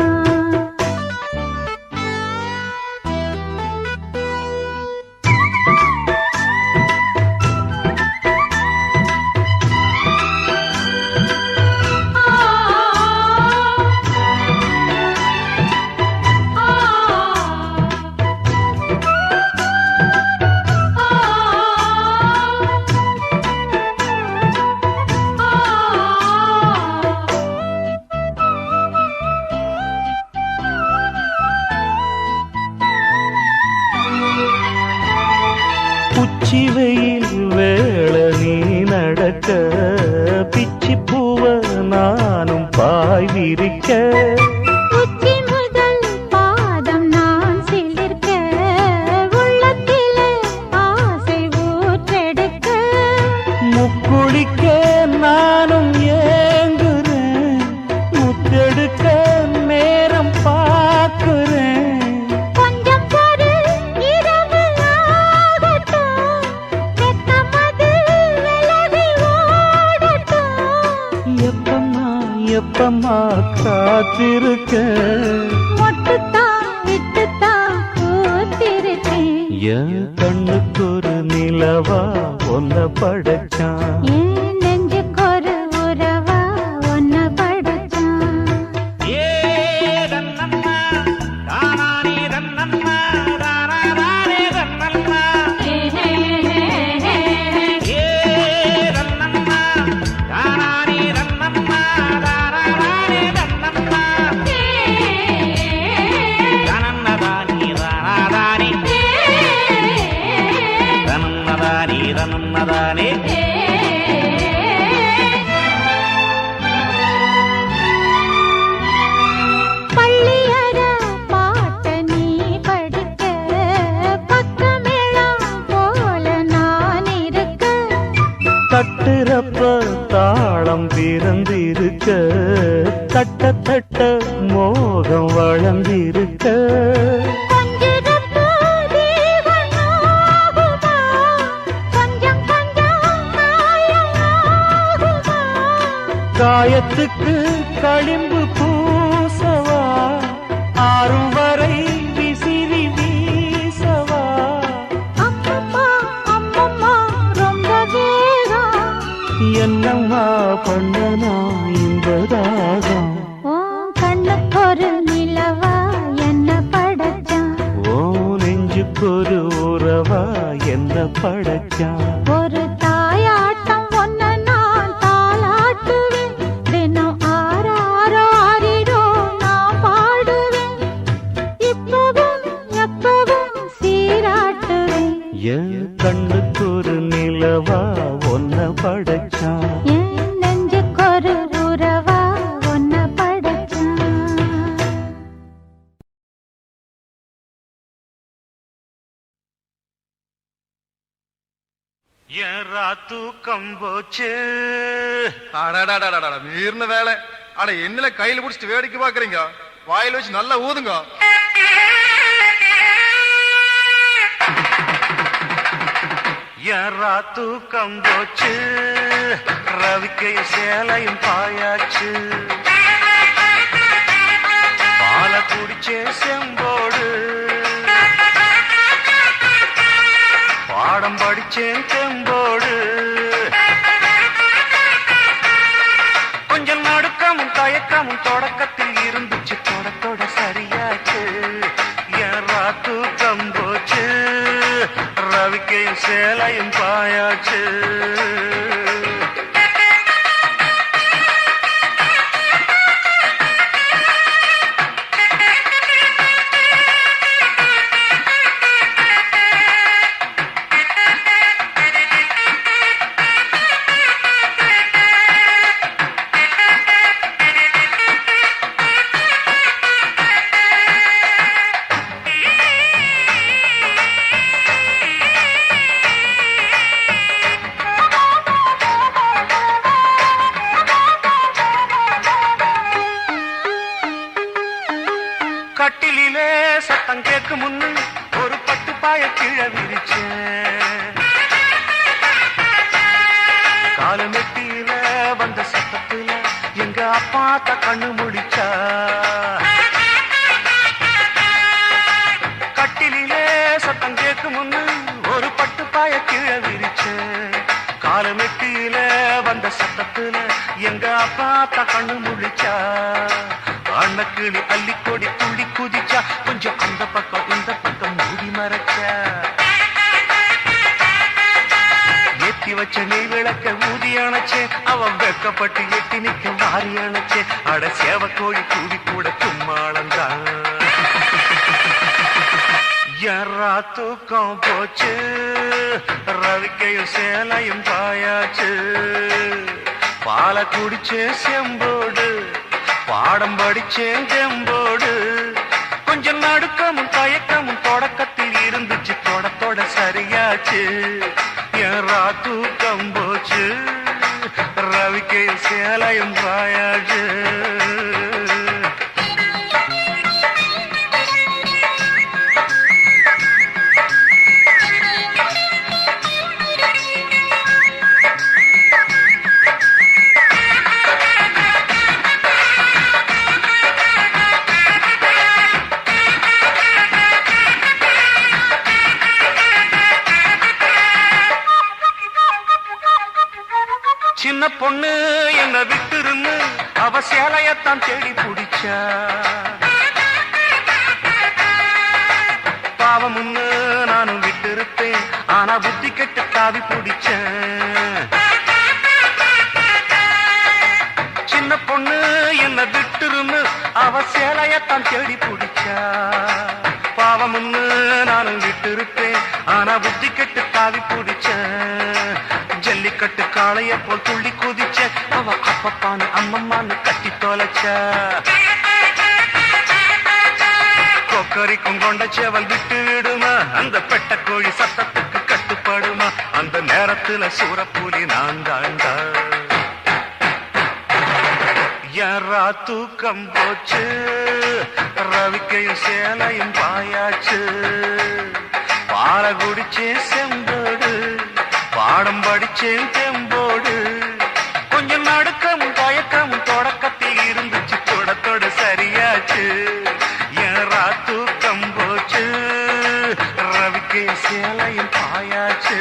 உச்சி வெயில் வேள நீ நடக்க, பிச்சி பூவ நானும் பாய் விரிக்க. உச்சி முதல் பாதம் நான் சிலிர்க்க, உள்ளத்திலே ஆசை ஊற்றெடுக்க. முக்குளிக்க நானும் ஏங்குறேன், முத்தெடுக்க நேரம் பார்க்கிறேன். கொஞ்சம் பார்த்திருக்கேன். மொட்டுத்தான் விட்டுத்தான் பூத்திருக்கேன். என் கண்ணுக்கு ஒரு நிலவா ஒன்ன படைச்சான். என் நெஞ்சுக்கொரு உறவா ஒன்ன படைச்சான். பள்ளியற பாட்ட நீ படிக்க பக்கமேளம் போல நான் இருக்க. தட்டுறப்ப தாளம் பிறந்திருக்க, தட்ட தட்ட மோகம் வளர்ந்திருக்க. கொஞ்சிருப்ப தேவன் ஆகுமா, கொஞ்சம் கொஞ்சம் மாயமாகுமா. காயத்துக்கு களிம்பு பூசவா, ஆறும் வரை விசிறி வீசவா. அம்மம்மா அம்மம்மா ரொம்ப வேகம். என்னம்மா பண்ணனா இந்த தாகம். உன் கண்ணுக்கொரு நிலவா என்ன படைச்சான். ஓ நெஞ்சுக்கொரு உறவா என்ன படைச்சான். ஒரு தாயாட்டம் ஒன்ன நான் தாலாட்டுவேன். தினம் ஆறாரோ ஆறிரோ நான் பாடுவேன். இப்பவும் எப்பவும் சீராட்டுவேன். என் கண்ணுக்கு ஒரு நிலவா ஒன்ன படைச்சான். என் நெஞ்சுக்கொரு உறவா ஒன்ன படைச்சான். ஏறா தூக்கம் போச்சு. மீறின வேலை. அட என்னல கையில புடிச்சிட்டு வேடிக்கை பாக்குறீங்க? வாயில வச்சு நல்லா ஊதுங்க. ஏறா தூக்கம் போச்சு, ரவிக்கையும் சேலையும் பாயாச்சு. பால குடிச்சே செம்போடு, பாடம் படிச்சேன் தெம்போடு. கொஞ்சம் நடுக்கமும் தயக்கமும் தொடக்கத்தில் இருந்துச்சு, தொடத்தோட சரியாச்சு. ஏறா தூக்கம் போச்சு, ரவிக்கையும் சேலையும் பாயாச்சு. கட்டிலே சத்தம் கேட்கும் முன்னு ஒரு பட்டு பாய கீழே விரிச்சேன். காலமெட்டியில வந்த சத்தத்துல எங்க அப்பாத்த கண்ணு முடிச்சா. கட்டிலே சத்தம் கேட்கும் முன்னு ஒரு பட்டு பாய கீழே விரிச்சேன். காலமெட்டியில வந்த சத்தத்துல எங்க அப்பாத்த கண்ணு முடிச்சா. அண்ணக்கிளி அள்ளிக்கொடி துள்ளி குதிச்சா, கொஞ்சம் அந்த பக்கம் இந்த பக்கம் மூடி மறைச்சா. ஏத்தி வச்ச நெய் விளக்க ஊதி அணைச்சே, அவன் வெக்கப்பட்டு எட்டி நிக்க மாறி அணைச்சே. அட சேவக்கோழி கூடி கூட கும்மாளந்தான். யாரா தூக்கம் போச்சு, ரவிக்கையும் சேலையும் பாயாச்சு. பால குடிச்சே செம்போடு, பாடம் படிச்சேன் தெம்போடு. கொஞ்சம் நடுக்கமும் தயக்கமும் தொடக்கத்தில் இருந்துச்சு, தொடத்தோட சரியாச்சு. ஏறா தூக்கம் போச்சு, ரவிக்கையும் சேலையும் பாயாச்சு. பொண்ணு என்ன விட்டுருந்து அவ சேலையத்தான் தேடி பிடிச்சா. பாவமுன்னு நானும் விட்டு இருப்பேன், ஆனா புத்தி கெட்டு காவி பிடிச்சேன். சின்ன பொண்ணு என்ன விட்டுருந்து அவ சேலையத்தான் தேடி பிடிச்சா. பாவமுன்னு நானும் விட்டு இருப்பேன், ஆனா புத்தி கெட்டு காவி பிடிச்சேன். ஜல்லிக்கட்டு காளைய போல் துள்ளி குதிச்ச அவ அப்பப்பான்னு அம்மம்மான்னு கட்டி தொலைச்ச. கொக்கரிக்கும் கொண்ட சேவல் விட்டு விடுமா, அந்த பெட்ட கோழி சத்தத்துக்கு கட்டுப்படுமா, அந்த நேரத்துல சூரப்புலி நான் தாண்டா. யாரா தூக்கம் போச்சு, ரவிக்கையும் சேலையும் பாயாச்சு. பால குடிச்சேன் செம்போடு, பாடம் படிச்சேன் தெம்போடு. கொஞ்சம் நடுக்கம் தயக்கம் தொடக்கத்தில் இருந்துச்சு, தொடத்தோட சரியாச்சு. யாரா தூக்கம் போச்சு, ரவிக்கையும் சேலையும் பாயாச்சு.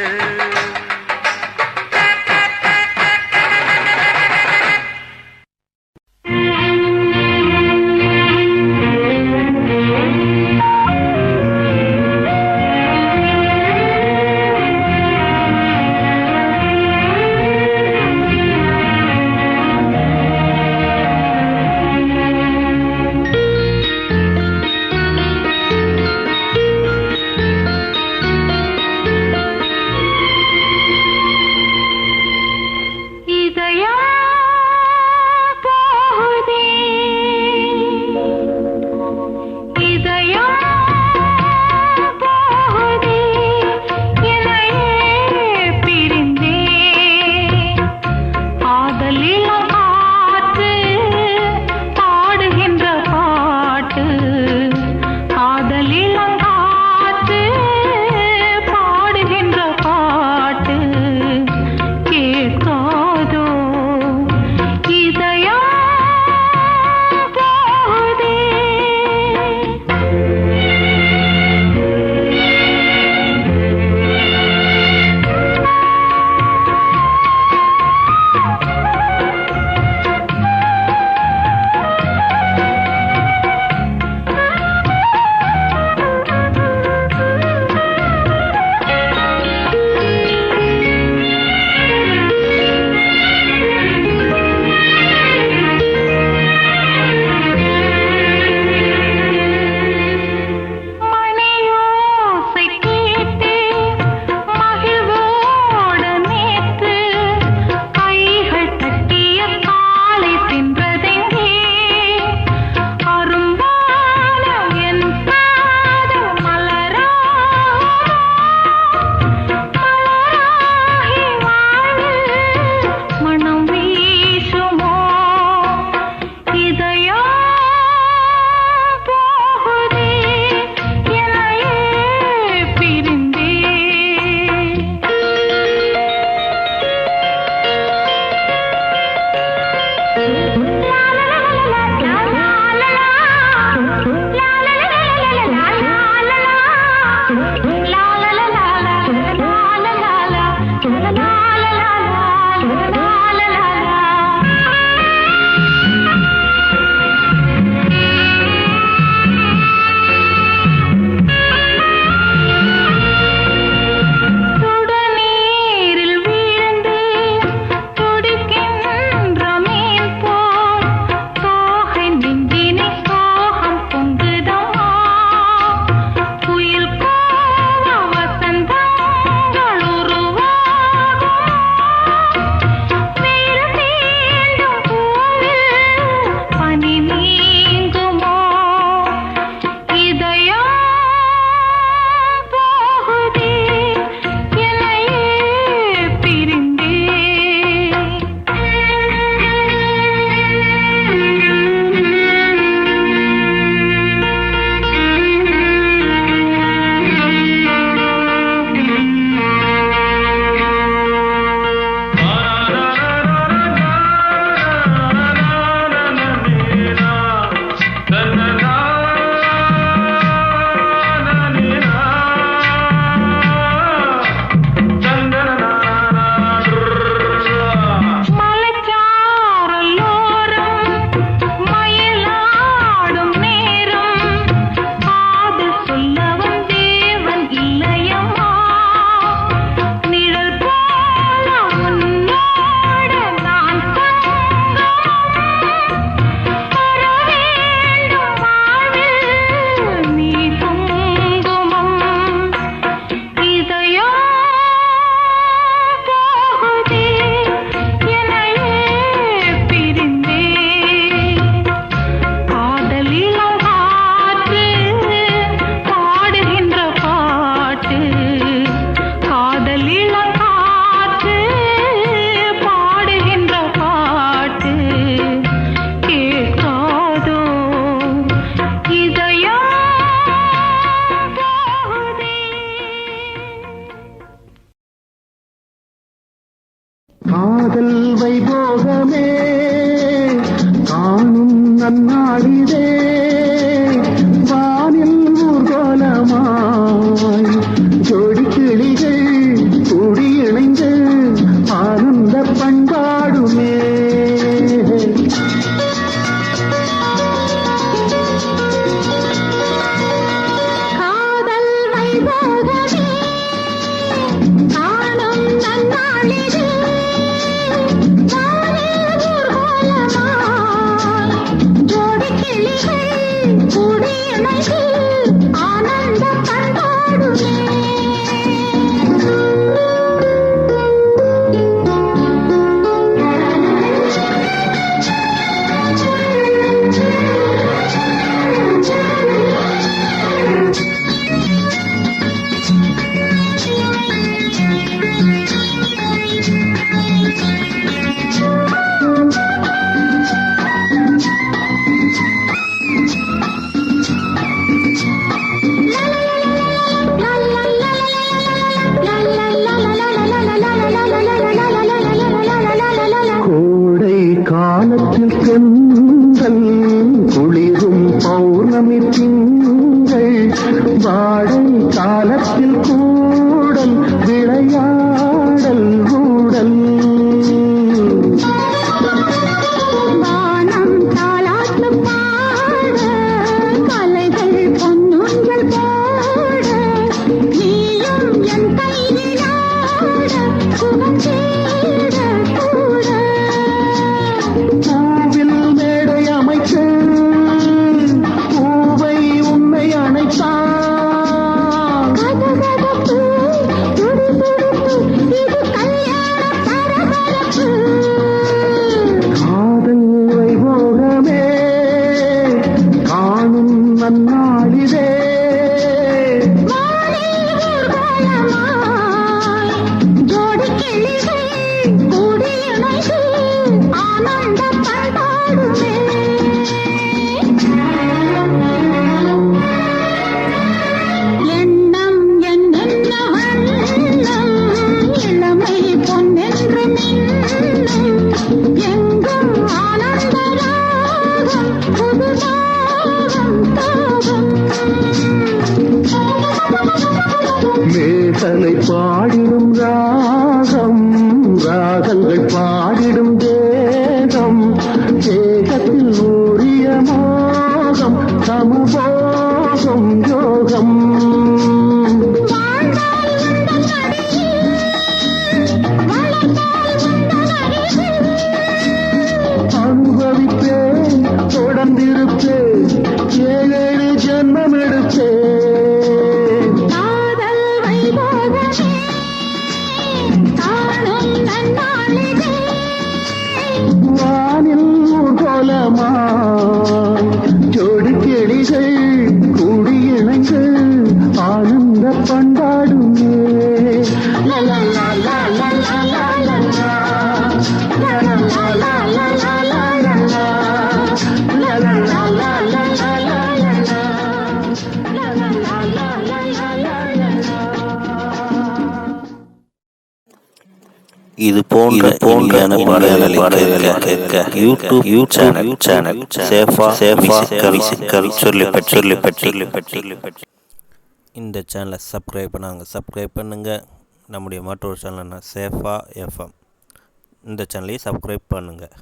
காதல் வைபோகமே காணும் நன்னாளிதே வானில் ஊர்கோலமாய் ஜோடி கிளிகள் கூடி இணைந்து ஆனந்த பண்பாடுமே. காலத்தில் செந்தல் குளிரும் பௌர்ணமி திங்கள் வாடை காலத்தில் கூடல் விளையாடல் ஊடல் வானம் தாலாட்டு பாட கலைகள் பொன்னுங்கள் போட நீயும் என் கையிலாட சுகம் தேட கூட பூவில் மேடை அமைத்து பூவை உன்னை அணைத்தான் காதல் வைபோகமே காணும் நன்னாளிதே ஜோடி கிளிகள் கூடி இணைந்து ஆனந்த பண்பாடுமே. எண்ணம் என்னென்ன வண்ணம் இளமை பொன்னென்று மின்னும் எங்கும் ஆனந்த ராகம் புது தாகம் தாகம் மேகலை பாடிடும் ராகம் ராகங்கள் பாடிடும் தேகம் தேகத்தில் ஊறிய மோகம் சமபோகம் யோகம் அனுபவிப்பேன் தொடர்ந்திருப்பேன் 7 ஜென்மம் எடுப்பேன் காதல் வைபோகமே காணும் நன்னாளிதே வானில் ஊர்கோலமாய் ஜோடி கிளிகள் கூடி இணைந்து ஆனந்த பண்பாடுமே. லலா லா லா லா லா லா லா லா. லலா லா லா லா லா லா லா லா. லலா லா லா லா லா லா லா லா. லலா லா லா லா லா லா லா லா. இது போன்ற பாடல்களை கேட்க யூடியூப் சேனல் சேஃபா சொல்லிப்பட்டி இந்த சேனலை சப்ஸ்கிரைப் பண்ணுங்கள். நம்முடைய மற்றொரு சேனல்னா சேஃபா எஃப்எம், இந்த சேனலையும் சப்ஸ்கிரைப் பண்ணுங்கள்.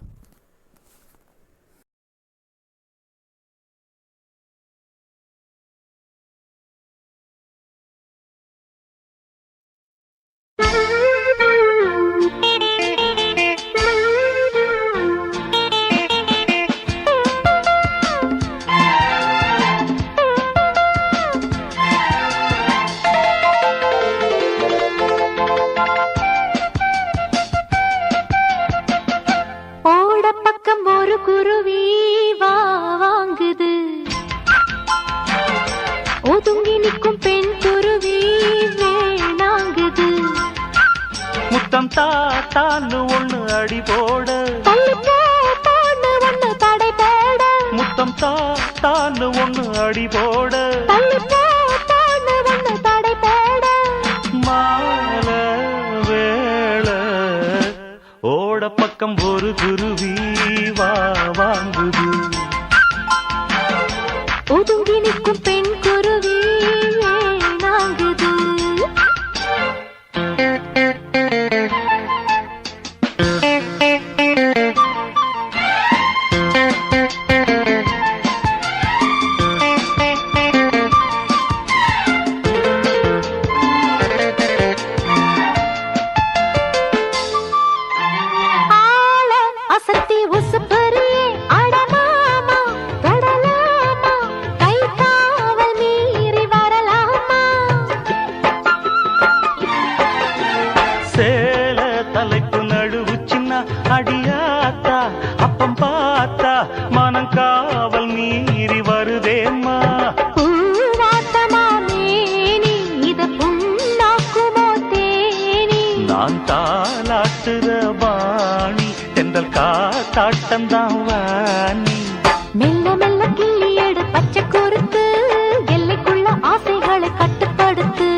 ஒதுங்கி நிற்கும் பெண் குருவி வேணாங்குது. முத்தம் தான்னு ஒண்ணு அடி போட, ஒண்ணு தடை போட, முத்தம் தான்னு ஒண்ணு அடி போட, ஒண்ணு தடை போட, மால வேள ஓட பக்கம் ஒரு குருவி வா வாங்குது. ஒதுங்கி நிற்கும் பெண் குருவி ஏனாங்குது. அடியாத்தா அப்பம் பார்த்தா மனம் காவல் மீறி வருதேம்மா. நான் தாலாட்டுற வாணி தென்றல் காத்தாட்டம்தான் வாணி. மெல்ல மெல்ல கிள்ளியடு பச்சை குறுத்து எல்லைக்குள்ள ஆசைகளை கட்டுப்படுத்து.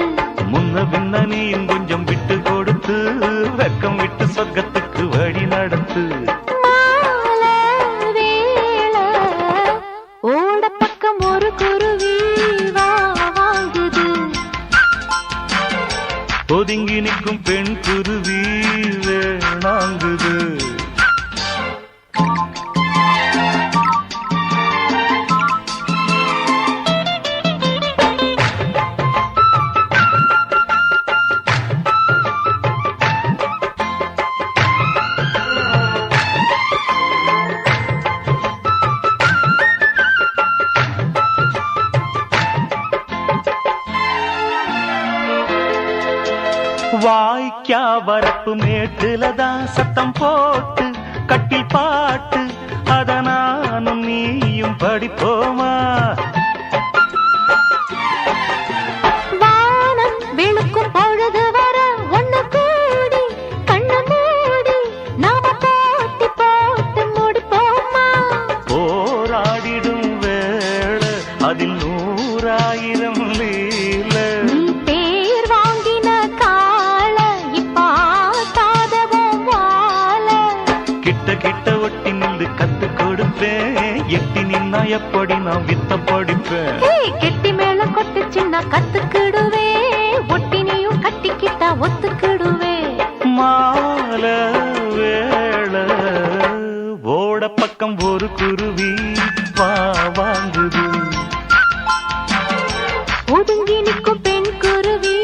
முன்ன பின்ன நீயும் கொஞ்சம் விட்டு கொடுத்து வெக்கம் விட்டு சொர்க்கத்துக்கு வழி நடத்து. ஓட பக்கம் ஒரு குருவி வா வாங்குது. ஒதுங்கி நிற்கும் பெண் குருவி வேணாங்குது. வாய்க்கா வரப்பு மேட்டுலதான் சத்தம் போட்டு கட்டில் பாட்டு அத நானும் நீயும் படிப்போமா. வானம் வெளுக்கும் பொழுது வர ஒண்ணு கூடி கண்ணு மூடி நாம போட்டி போட்டு முடிப்போமா. போராடிடும் வேளை அதில் 100,000 லீல. நீ பேர் வாங்கின கால இப்பாத்தாதவும் வாழ. கிட்ட கிட்ட ஒட்டி நின்று கத்து கொடுப்பேன். எட்டி நின்னா எப்படி நான் வித்த படிப்பேன். கெட்டி மேல கொட்டு சின்ன கத்துக்கிடுவே. ஒட்டினியும் கட்டிக்கிட்டா ஒத்துக்கிடுவே. மால வேளை ஓட பக்கம் ஒரு குருவி வா வாங்குது. ஒதுங்கி நிற்கும் பெண் குருவி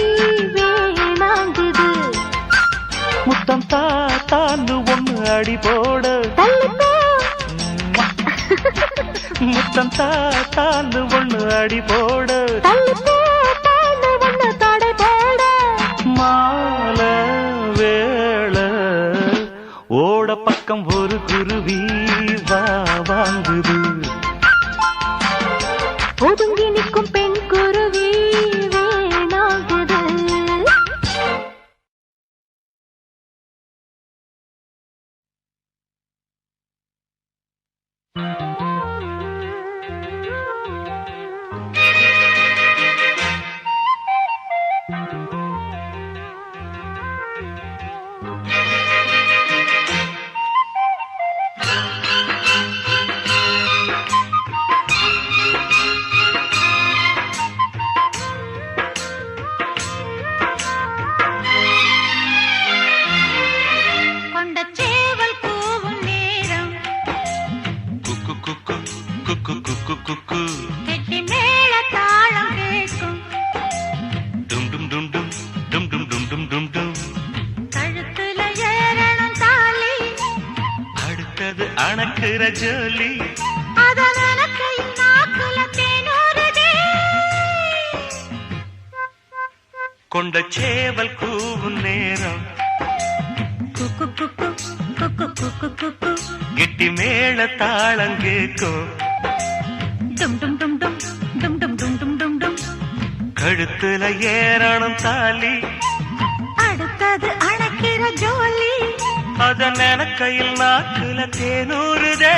வேணாங்குது. முத்தம் தாத்தான்னு ஒண்ணு அடி போட. முத்தம் தாத்தான்னு ஒண்ணு அடி போட. தடை போட. மால வேளை ஓட பக்கம் ஒரு குருவி வா வாங்குது. ஒதுங்கி நிற்கும் பெண் குருவி வேணாங்குது. அணக்குற ஜோலி கொண்ட சேவல் கூவும் நேரம். கெட்டி மேள தாளம் கேட்கும். கழுத்துல ஏறணும் தாலி. அடுத்தது அணைக்கிற ஜோலி. அத நினைக்கையில் நாக்குல தேனூறுதே.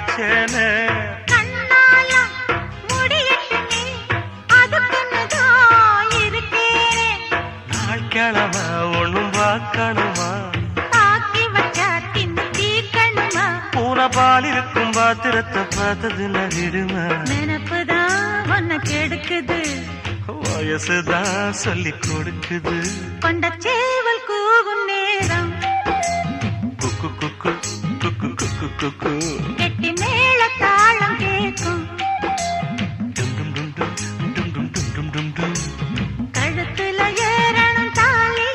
நினைச்சேனே கண்ணாலா முடியட்டுமே அதுக்குன்னுதான் இருக்கேனே நாள் கிழமை ஒண்ணும் பார்க்கணுமா ஆக்கி வச்சா தின்னு தீக்கணுமா பூனை பால் இருக்கும் பாத்திரத்தை பார்த்தது நகிடுமா நினப்புதான் உன்னை கெடுக்குது வயசுதான் சொல்லி கொடுக்குது கொண்ட சேவல் கூவும் நேரம் குக்கு குக்கு குக்கு குக்கு குக்கு கெட்டி மேல தாளம் கேட்கும் டும் டும் டும் டும் டும் டும் டும் டும் டும் டும் கழுத்துல ஏறணும் தாலி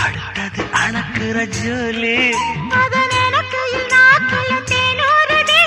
அடுத்தது அணக்குற ஜோலி அதன் எனக்கு நாக்குல தேனூறுதே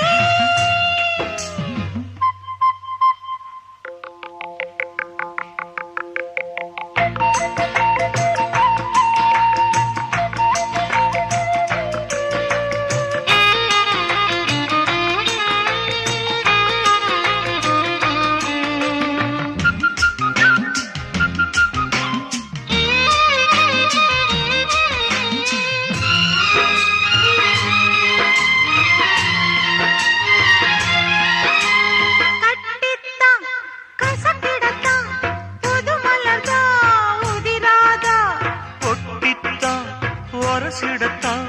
கட்டித்தான் கசக்கிடத்தான் புது மலர்தான் உதிராதா ஒட்டித்தான் ஒரசிடத்தான்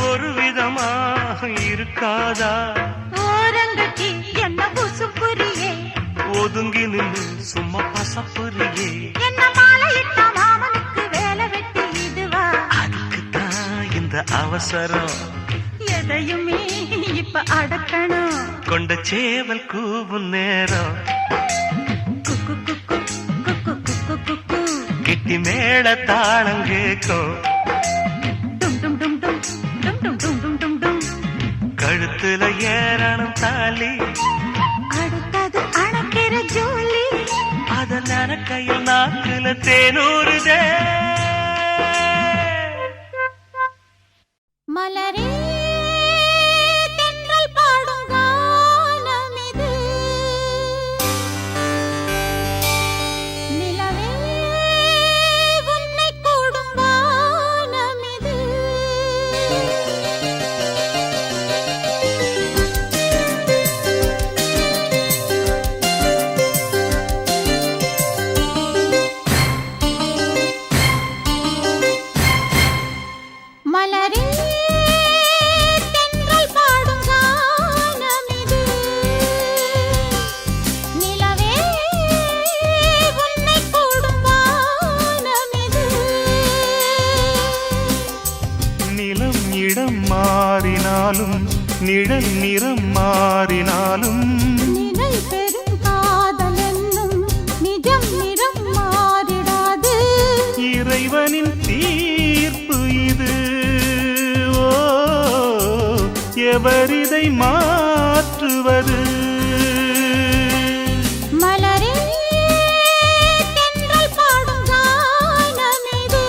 ஒரு விதமா இருக்காதா ஓரங்கட்டி என்ன புசுப்புரியே ஒதுங்கி நின்று சும்மா பசப்புரியே என்ன மாலையிட்ட மாமனுக்கு வேலை வெட்டி இதுவா அதுக்குத்தான் இந்த அவசரம் எதையுமே இப்ப அடக்கணும் கொண்ட சேவல் கூவும் நேரம் குக்கு குக்கு குக்கு குக்கு குக்கு கிட்டி மேல தாளம் கேட்கும் டும் டும் டும் டும் டும் டும் டும் டும் டும் டும் கழுத்துல ஏறணும் தாலி அடுத்தது அணைக்கிற ஜோலி அதன் கையில் நாக்குல தேனூறுதே மலரே தென்றல் பாடும் கானம் இது நிலவே உன்னை கூடும் வானம் இது மலரே தென்றல் பாடும் கானம் இது நிலவே உன்னை கூடும் வானம் இது நிலம் இடம் மாறினாலும் நிழல் நிறம் மாறினாலும் நிலை பெரும் காதல் என்னும் நிஜம் நிறம் மாறிடாது இறைவனின் தீர்ப்பு இது ஓ எவரிதை மாற்றுவது மலரே தென்றல் பாடும் கானம் இது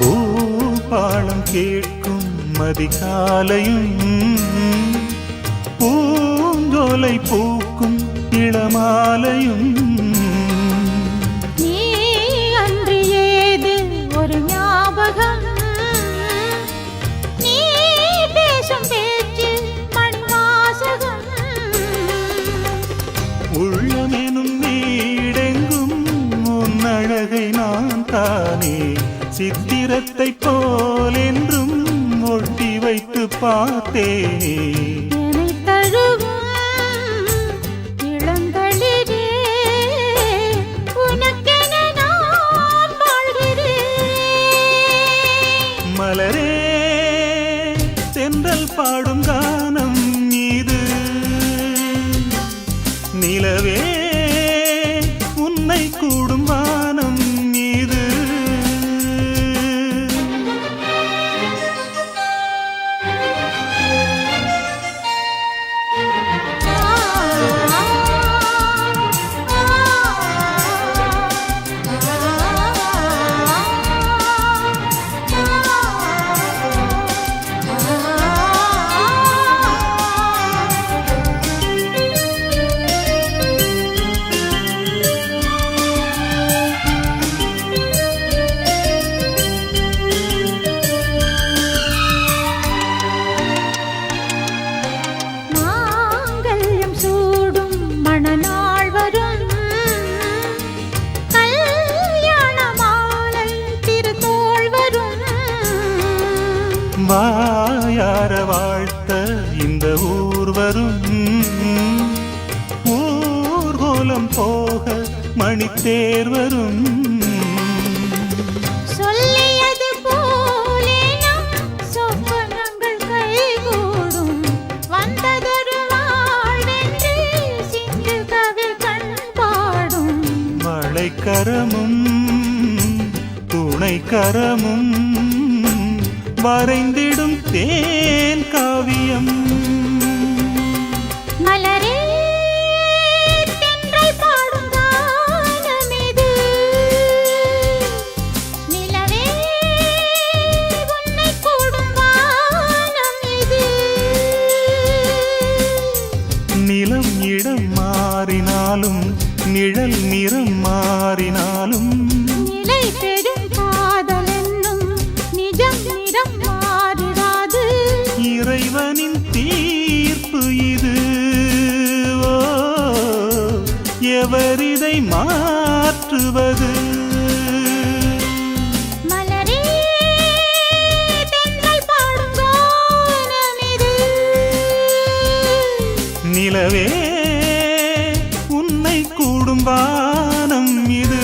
பூபாளம் கேட்கும் மதிகாலையும் பூஞ்சோலை பூக்கும் இளமாலையும் நீ அன்று ஏது ஒரு ஞாபகம் நீ பேசும் பேச்சு மணிவாசகம் உள்ளமெனும் வீடெங்கும் உன் அழகை நான் தானே சித்திரத்தை போலென்றும் ஒட்டி வைத்து பார்த்தேனே என்னை தழுவும் இளங்களிலே உனக்கென நான் வாழ்கிறேன் மலரே தென்றல் பாடும் கானம் இது நிலவே உன்னை கூடும் வானம் இது யார வாழ்த்த இந்த ஊர் வரும் ஊர்கோலம் போக மணித்தேர் வரும் சொல்லியது போலே நம் சொப்பனங்கள் கைகூடும் வந்ததொரு வாழ்வென்று சிந்து கவி கண் பாடும் மழைக்கரமும் துணைக்கரமும் வரைந்திடும் தேன் காவியம் மலரே தென்றல் பாடும் கானமிது நிலவே உன்னை கூடும் வானம் இது நிலம் இடம் மாறினாலும் நிழல் நிறம் மாறினாலும் நிலை பெறும் காதல் என்னும் நிஜம் நிறம் மாறிடாது இறைவனின் தீர்ப்பு இது ஓ, எவரிதை மாற்றுவது மலரே தென்றல் பாடும் கானமிது நிலவே உன்னை கூடும் வானம் இது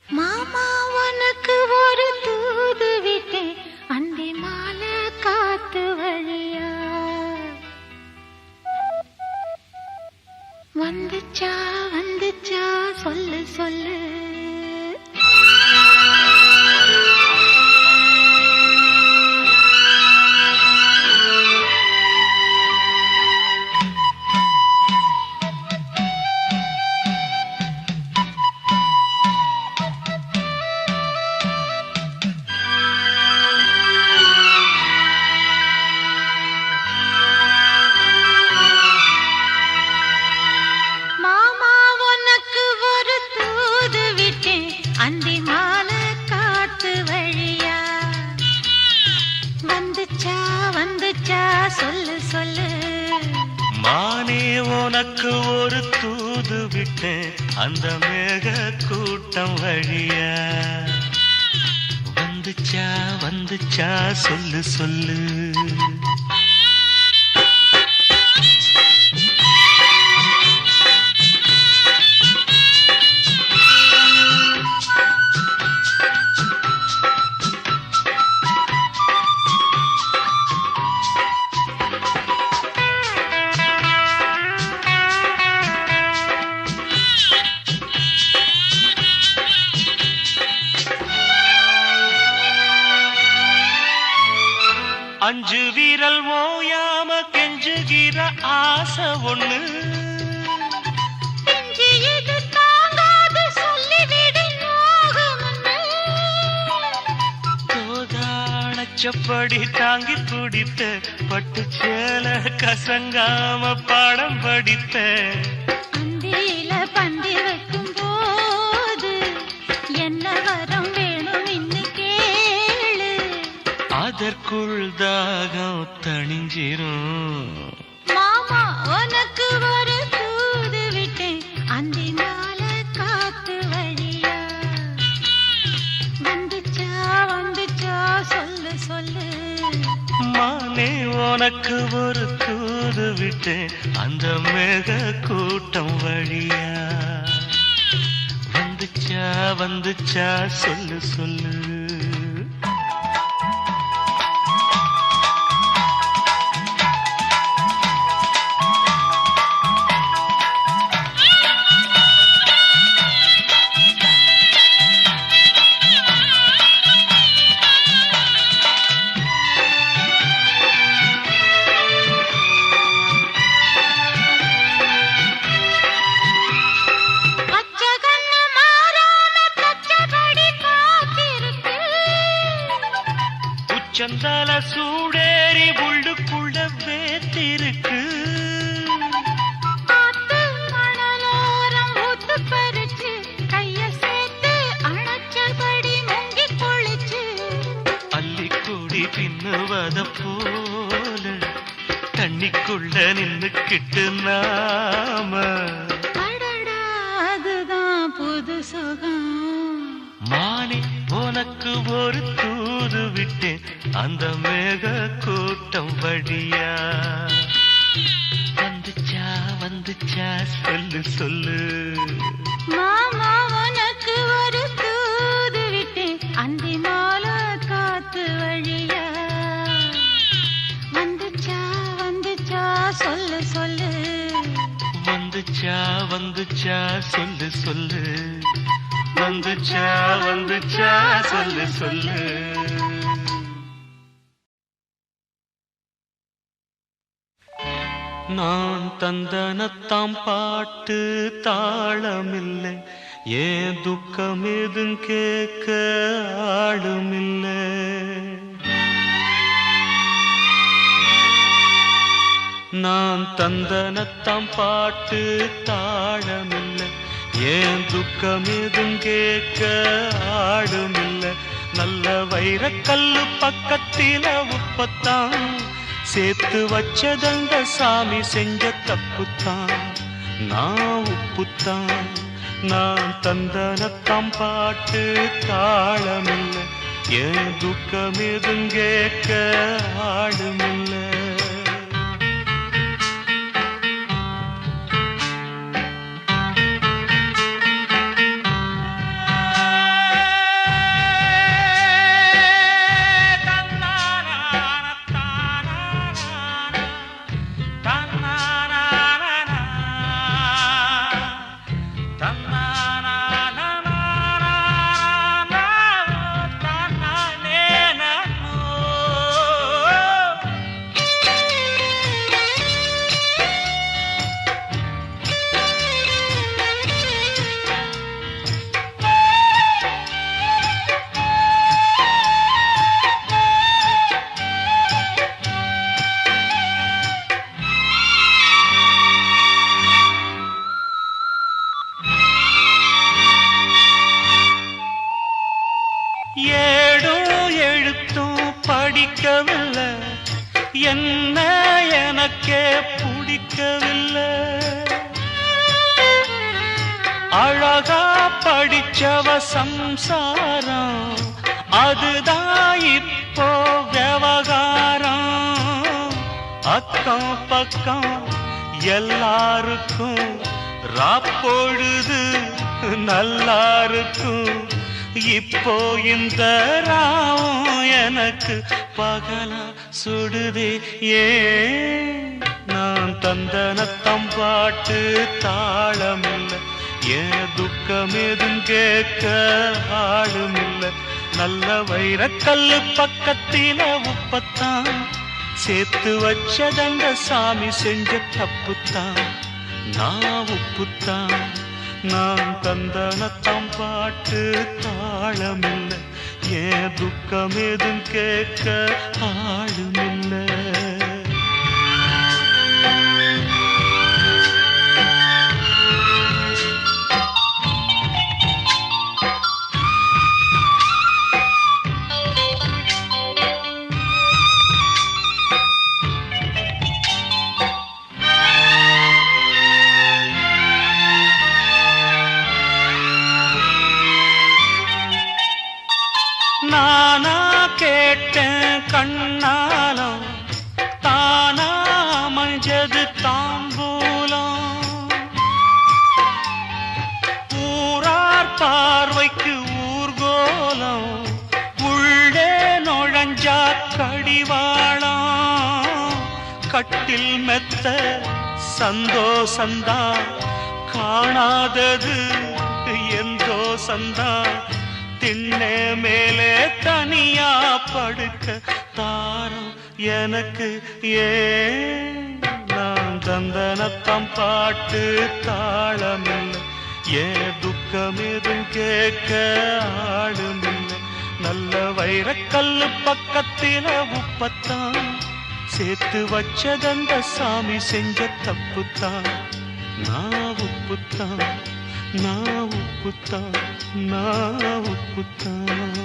மாமா உனக்கு ஒரு தூது விட்டேன் அந்தி மாலை காத்து வழியா வந்துச்சா வந்துச்சா சொல்லு சொல்லு மாமா உனக்கு ஒரு தூது விட்டேன் அந்தி மாலை காத்து வழியா வந்துச்சா வந்துச்சா சொல்லு சொல்லு மானே உனக்கு ஒரு தூது விட்டேன் அந்த மேக கூட்டம் வழியா வந்துச்சா வந்துச்சா சொல்லு சொல்லு அஞ்சு வீரல் ஓயாம கெஞ்சுகிற ஆசை ஒண்ணு நெஞ்சு இது தாங்காது சொல்லிவிடு மோகமன்னு தோதாணச்சப்படி தாங்கி துடித்த பட்டு சேல கசங்காம பாடம் படித்த அந்தியில பந்தி வைக்கும் போது என்ன வரம் வேணும் இன்னு கேளு அதற்குள் தாகம் தணிஞ்சிரும் மாமா உனக்கு ஒரு தூது விட்டேன் அந்தி மாலை காத்து வழியா வந்துச்சா வந்துச்சா சொல்லு சொல்லு மானே உனக்கு ஒரு தூது விட்டேன் அந்த மேக கூட்டம் வழியா வந்துச்சா வந்துச்சா சொல்லு சொல்லு பச்சை கண்ணு மாறாம பச்சைப்படி காத்திருக்கு உச்சந்தால சூடேறி உள்ளுக்குள்ள வேத்திருக்கு காத்து மணலோரம் ஊத்து பறிச்சு கைய சேர்த்து அணைச்சபடி முங்கி குளிச்சு அள்ளிக்கூடி பின்னுவத போல தண்ணிக்குள்ள நின்னுக்கிட்டு நாம ஒரு தூது விட்டேன் அந்த மேக கூட்டம் வழியா. வந்துச்சா வந்துச்சா சொல்லு சொல்லு மாமா உனக்கு ஒரு தூது விட்டேன் அந்தி மாலை காத்து வழியா. வந்துச்சா வந்துச்சா சொல்லு சொல்லு வந்துச்சா வந்துச்சா சொல்லு சொல்லு வந்துச்சா வந்துச்சா சொல்லு சொல்லு. நான் தந்தனத்தாம் பாட்டு தாளமில்லை ஏன் துக்கம் எதும் கேட்க ஆளுமில்லை. நான் தந்தனத்தாம் பாட்டு தாளமில்லை ஏன் துக்கம் எதும் கேட்க ஆளுமில்லை. நல்ல வைரக்கல்லு பக்கத்தில உப்பத்தான் சேர்த்து வச்சதங்க சாமி செஞ்ச தப்புத்தான். நான் உப்புத்தான் நான் தந்தனத்தாம் பாட்டு தாளமில்லை ஏன் துக்கம் எதும் கேட்க ஆளுமில்லை. படிக்கவில்லை என்ன எனக்கே பிடிக்கவில்லை. அழகா படிச்சவ சம்சாரம் அதுதான் இப்போ விவகாரம். அக்கம் பக்கம் எல்லாருக்கும் ராப்பொழுது நல்லா இருக்கும். இப்போ இந்த ராவும் எனக்கு பகலா சுடுதே ஏன். நான் தந்தனத்தம் பாட்டு தாளமில்லை ஏன் துக்கம் எதும் கேட்க ஆளுமில்லை. நல்ல வைரக்கல்லு பக்கத்தில உப்பத்தான் சேர்த்து வச்சதங்க சாமி செஞ்ச தப்புத்தான். நான் உப்புத்தான் நான் தந்தனத்தாம் பாட்டு தாளமில்லை ஏன் துக்கம் எதும் கேட்க ஆளுமில்லை. நானா கேட்டேன் கண்ணாலம் தானா மஞ்சது தாம்பூலம். ஊரார் பார்வைக்கு ஊர்கோலம் உள்ளே நுழைஞ்சா கடிவாளம். கட்டில் மெத்த சந்தோஷந்தா காணாதது எந்தோ சந்தா. திண்ணே மேலே தனியா படுக்க தாரம் எனக்கு ஏன். நான் தந்தனத்தம் பாட்டு தாளமில்லை ஏன் துக்கம் எதும் கேட்க ஆளுமில்லை. நல்ல வைரக்கல்லு பக்கத்தில உப்பத்தான் சேர்த்து வச்சதந்த சாமி செஞ்ச தப்புத்தான். நான் உப்புத்தான் நான் உப்புத்தான் நான் உப்புத்தான்.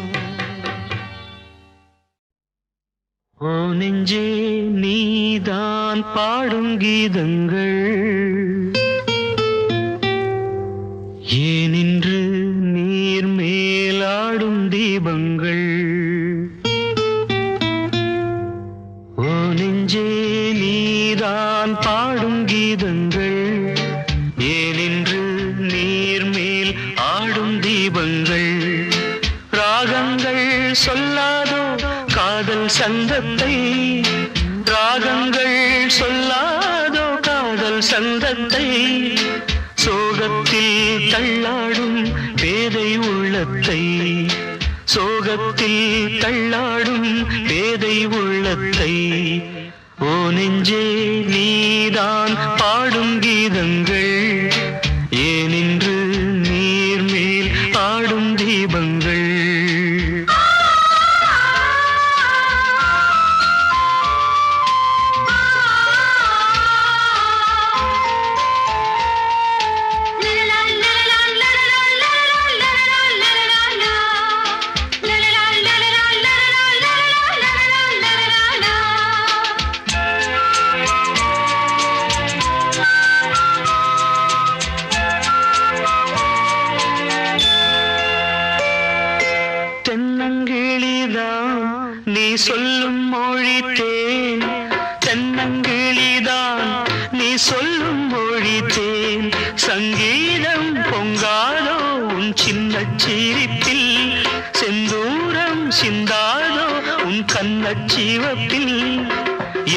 ஓ நெஞ்சே நீதான் பாடும் கீதங்கள் ஏனின்று நீர் மேலாடும் தீபங்கள். காதல் சந்தத்தை ராகங்கள் சொல்லாதோ காதல் சந்தத்தை சோகத்தில் தள்ளாடும் பேதை உள்ளத்தை சோகத்தில் தள்ளாடும் பேதை உள்ளத்தை ஓ நெஞ்சே நீதான் பாடும் கீதங்கள் ஏனின்று நீர் மேல் ஆடும் தீபங்கள் நீ சொல்லும் மொழி தேன் தென்னங்கிளிதான் நீ சொல்லும் மொழி தேன் சங்கீதம் பொங்காதோ உன் சின்ன சிரிப்பில் செந்தூரம் சிந்தாதோ உன் கண்ணச்சிவப்பில்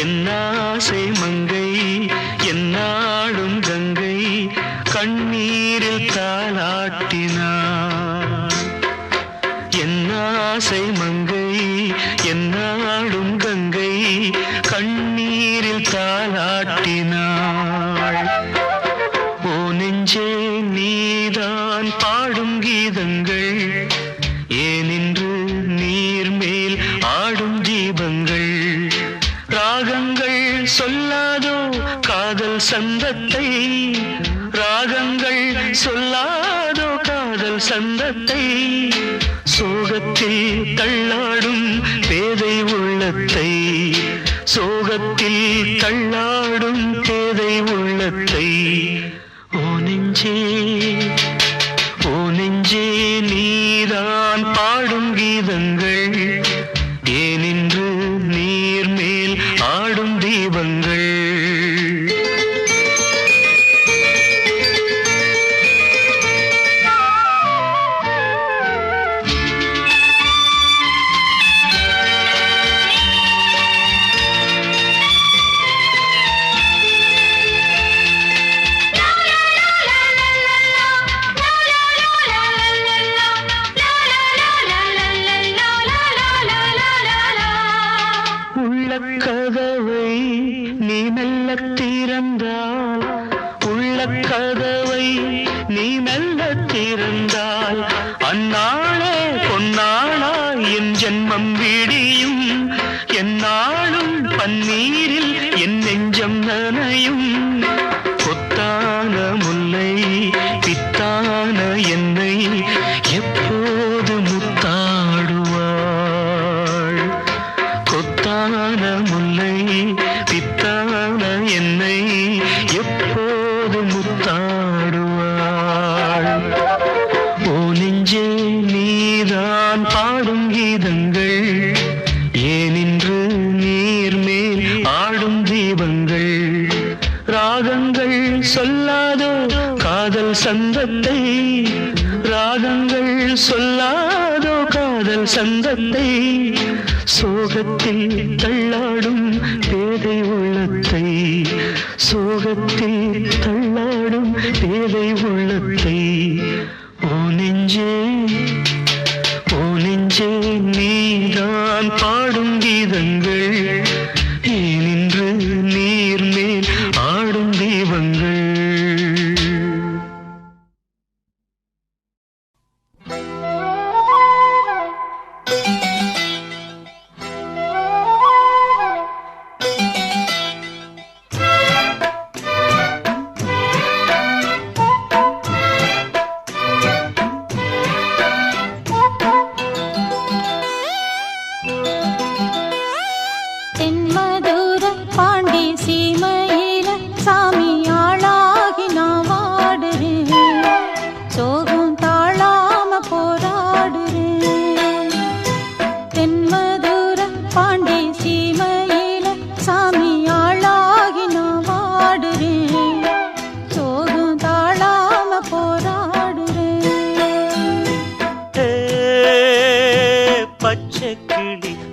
என்னாசை மங்கை என்னாடும் கங்கை கண்ணீரில் தாலாட்டினார் என்னாசை மங்கை என்னாடும் கங்கை கண்ணீரில் தாலாட்டினாள் ஓ நெஞ்சே நீதான் பாடும் கீதங்கள் ஏனின்று நீர் மேல் ஆடும் தீபங்கள் ராகங்கள் சொல்லாதோ காதல் சந்தத்தை ராகங்கள் சொல்லாதோ காதல் சந்தத்தை சோகத்தில் தள்ளாடும் பேதை உள்ளத்தை சோகத்தில் தள்ளாடும் பேதை உள்ளத்தை ஓ நெஞ்சே நீதான் பாடும் கீதங்கள் ஏனின்று நீர் மேல் ஆடும் தீபங்கள் கதவை நீ மெல்ல திறந்தால் உள்ள கதவை நீ மெல்ல திறந்தால் அந்நாளே பொன்னாளா என் ஜென்மம் விடியும் என்னாலும் பன்னீரில் என் நெஞ்சம் நனையும் கொத்தான முல்லை பித்தான என்னை எப்போது முத்தாடுவாள் கொத்தான முல்லை பித்தான என்னை எப்போது முத்தாடுவாள் ஓ நெஞ்சே நீதான் பாடும் கீதங்கள் ஏனின்று நீர் மேல் ஆடும் தீபங்கள் ராகங்கள் சொல்லாதோ காதல் சந்தத்தை ராகங்கள் சொல்லாதோ காதல் சந்தத்தை சோகத்தில் தள்ளாடும் பேதை உள்ளத்தை சோகத்தில் தள்ளாடும் பேதை உள்ளத்தை ஓ நெஞ்சே நீதான் பாடும் கீதங்கள் ஏனின்று நீர் மேல் ஆடும் தீபங்கள்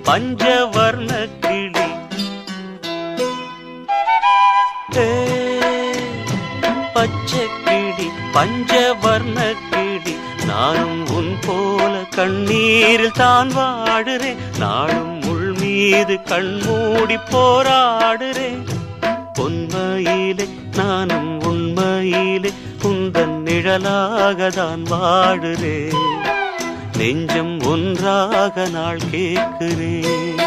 பஞ்சவர் கிளி பஞ்சவர்ண கிளி நானும் உன் போல கண்ணீரில் தான் வாடுறேன் நானும் முள் மீது கண்மூடி போராடுறேன் பொன்மையிலே நானும் உண்மையிலே குந்தன் நிழலாகத்தான் வாடுறேன் நெஞ்சம் ஒன்றாக நாள் கேட்கிறேன்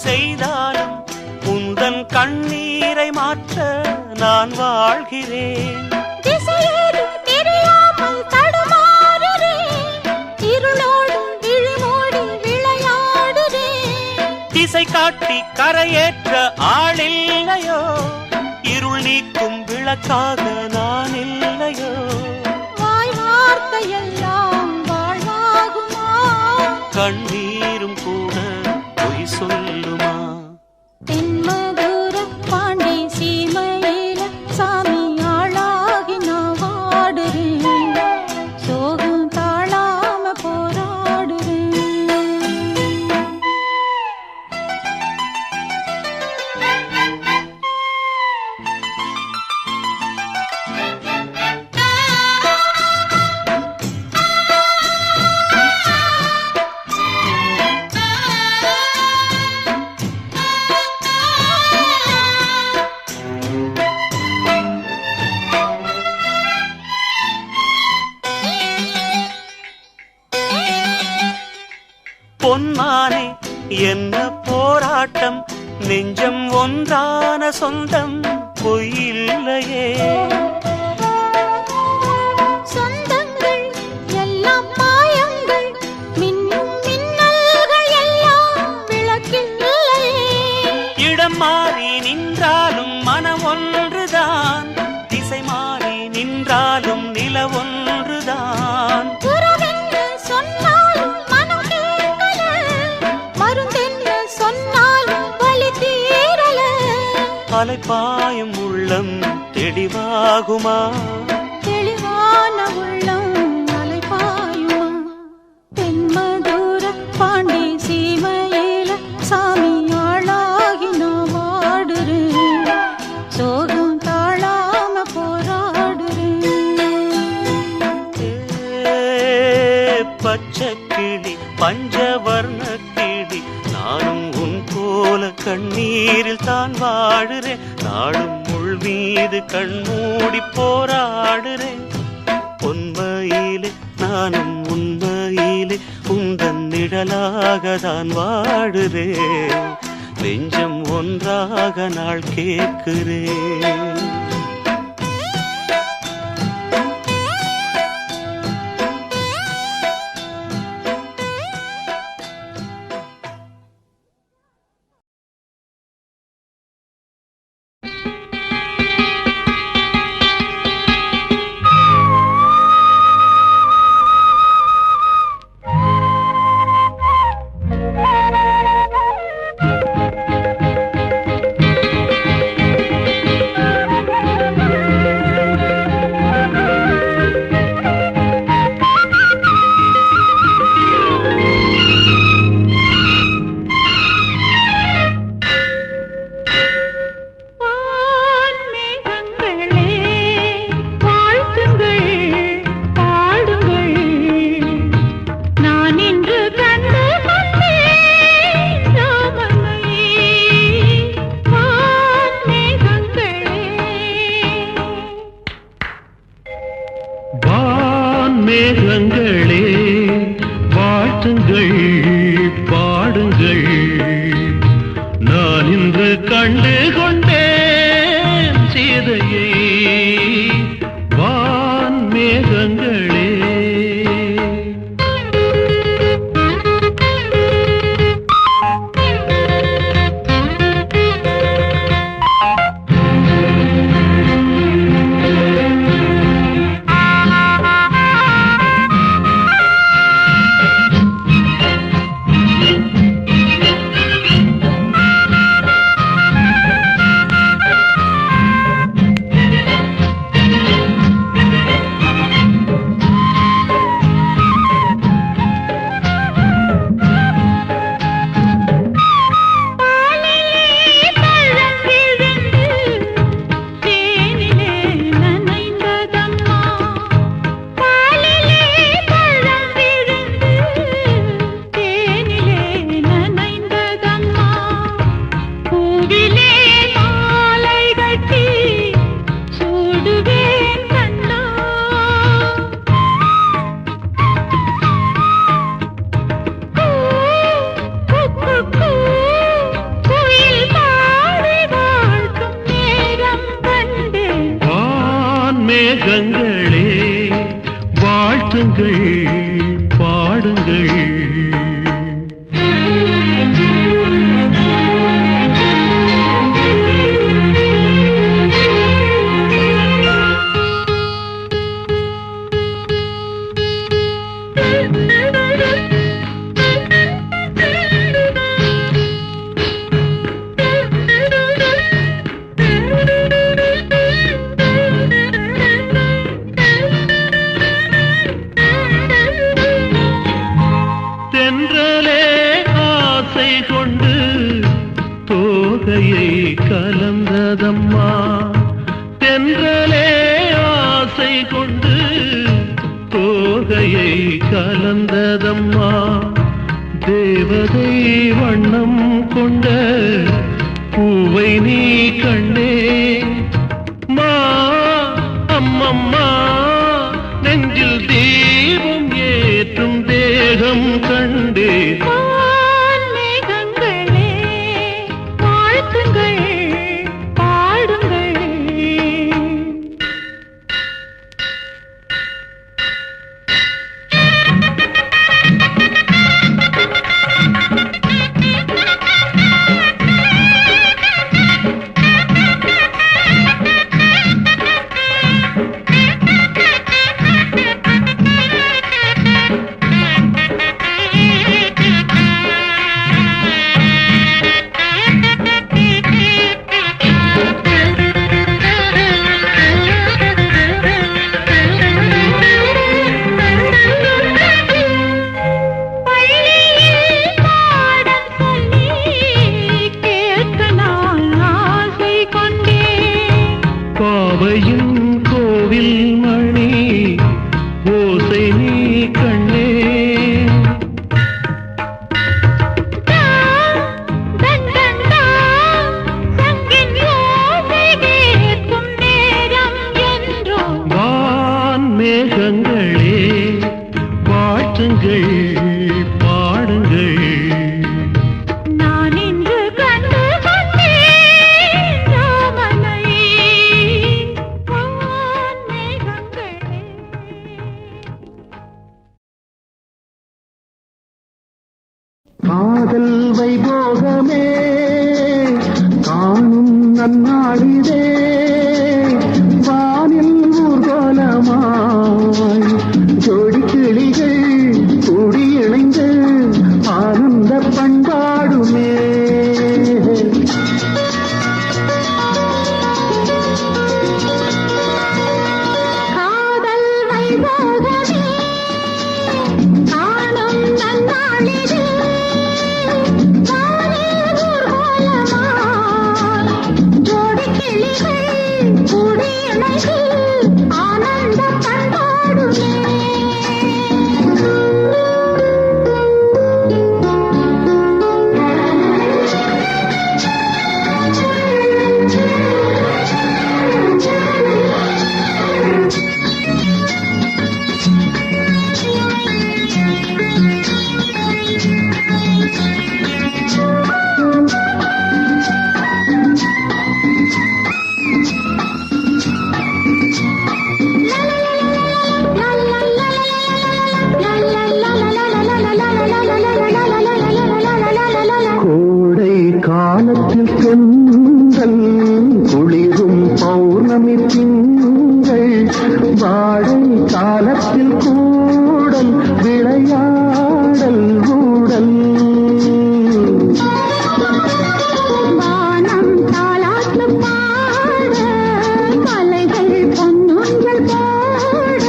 செய்தாலும் உந்தன் கண்ணீரை மாற்ற நான் வாழ்கிறேன் திசையேதும் தெரியாமல் தடுமாறுறேன் இருளோடும் விழிமூடி விளையாடுறேன் திசை காட்டி கரையேற்ற ஆளில்லையோ இருள் நீக்கும் விளக்காக நான் இல்லையோ வாய் வார்த்தையெல்லாம் வாழ்வாகுமா கண்ணீரும் கூட பொய் சொல்லுமா தென்மதுர பாண்டி சீமையில சாமி ஆளாகி நான் வாடுறேன் சோகம் தாழாம போராடுறேன் பொன்மானே என்ன போராட்டம் நெஞ்சம் ஒன்றான சொந்தம் பொய்யில்லையே சொந்தங்கள் எல்லாம் மாயங்கள் மின்னும் மின்னல்கள் எல்லாம் விளக்கில்லையே இடம் மாறி நின்றாலும் மனம் ஒன்றுதான் திசை மாறி நின்றாலும் நில ஒன்றுதான் உறவென்று சொன்னாலும் மனம் கேட்கல மருந்தென்று சொன்னாலும் வலி தீரல அலைப்பாயும் உள்ளம் தெளிவாகுமா தெளிவான உள்ளம் அலைபாயுமா தென்மதுர பாண்டி சீமையில சாமி ஆளாகி நான் வாடுறேன் சோகம் தாழாம போராடுறேன் பச்சை கிளி பஞ்சவர்ண கிளி நானும் உன் போல கண்ணீரில் தான் வாடுறேன் நாளும் முள் மீது கண்மூடி போராடுறேன் பொன்மையிலே நானும் உண்மையிலே உந்தன் நிழலாக தான் வாடுறேன் நெஞ்சம் ஒன்றாக நாள் கேட்கிறேன் மேகங்களே வாழ்த்துங்கள் பாடுங்கள் நான் இன்று கண்டு கொண்டேன் சீதையை மேகங்களே வாழ்த்துங்கள் பாடுங்கள். கலந்ததம்மா தென்றலே ஆசை கொண்டு தோகையை கலந்ததம்மா தேவதை வண்ணம் கொண்ட பூவை நீ கண்டே மா அம்மம்மா நெஞ்சில் தீபம் ஏற்றும் தேகம் கண்டே. கோவில் மணி ஓசை நீ கண்ணே வான் மேகங்களே வாழ்த்துங்கள் பாடுங்கள். காதல் வைபோகமே காணும் நன்னாளிதே வானில் ஊர்கோலமாய் ஜோடி கிளிகள் கூடி இணைந்து ஆனந்த பண்பாடுமே. காதல் வைபோகமே காணும் நன்னாளிதே காலத்தில் செந்தல் குளிரும் பௌர்ணமி திங்கள் வாழை காலத்தில் கூடல் விளையாடல் ஊடல் வானம் தாலாட்டு பாட மலைகள் பொன்னுங்கள் போட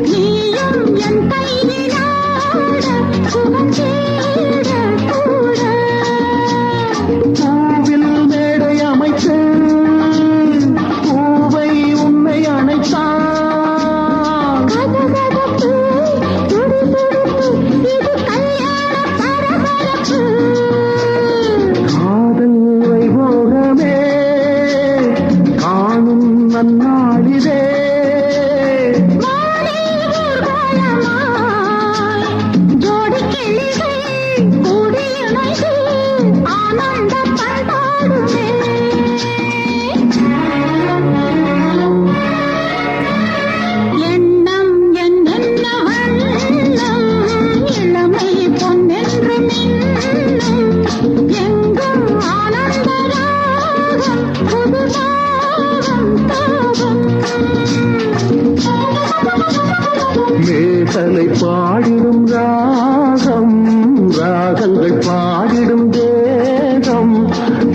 நீயும் என் கையிலாட சுகம் தேட கூட பூவில் மேடை அமைத்து பூவை உன்னை அணைத்தான் பாடிடும் ராகம் ராகங்கள் பாடிடும் தேகம்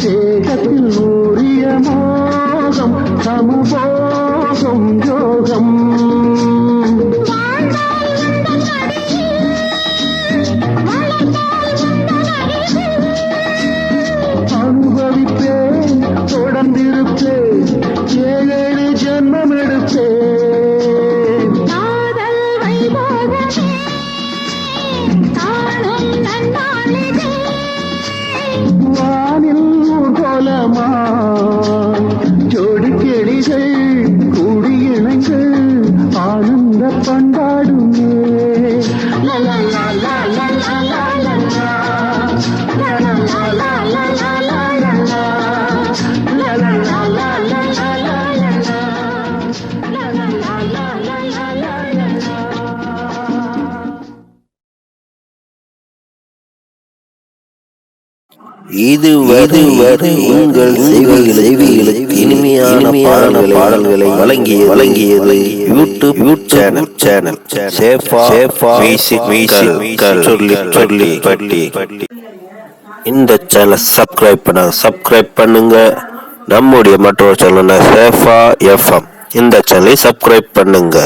தேகத்தில் ஊறிய மோகம் சமபோகம் யோகம் அனுபவிப்பேன் தொடர்ந்திருப்பேன் 7 ஜென்மம் எடுப்பேன் காதல் வைபோகமே காணும் நன்னாளிதே வானில் கோலமா ஜோடி கிளிகள் கூடி இணைந்து ஆனந்த பண்பாடுமே லலா லா லா லா லா லா லா லா. லலா லா லா லா லா லா லா லா. லலா லா லா லா லா லா லா லா. லலா லா லா லா லா லா லா லா. இதுவரை உங்கள் செவிகளுக்கு இனிமையான பாடல்களை வழங்கியது யூடியூப் சேனல் சேஃபா மியூசிக்கல் சொல்லி பட்டி. இந்த சேனலை சப்ஸ்கிரைப் பண்ணுங்க. நம்முடைய மற்றொரு சேனல் சேஃபா FM. இந்த சேனலை சப்ஸ்கிரைப் பண்ணுங்க.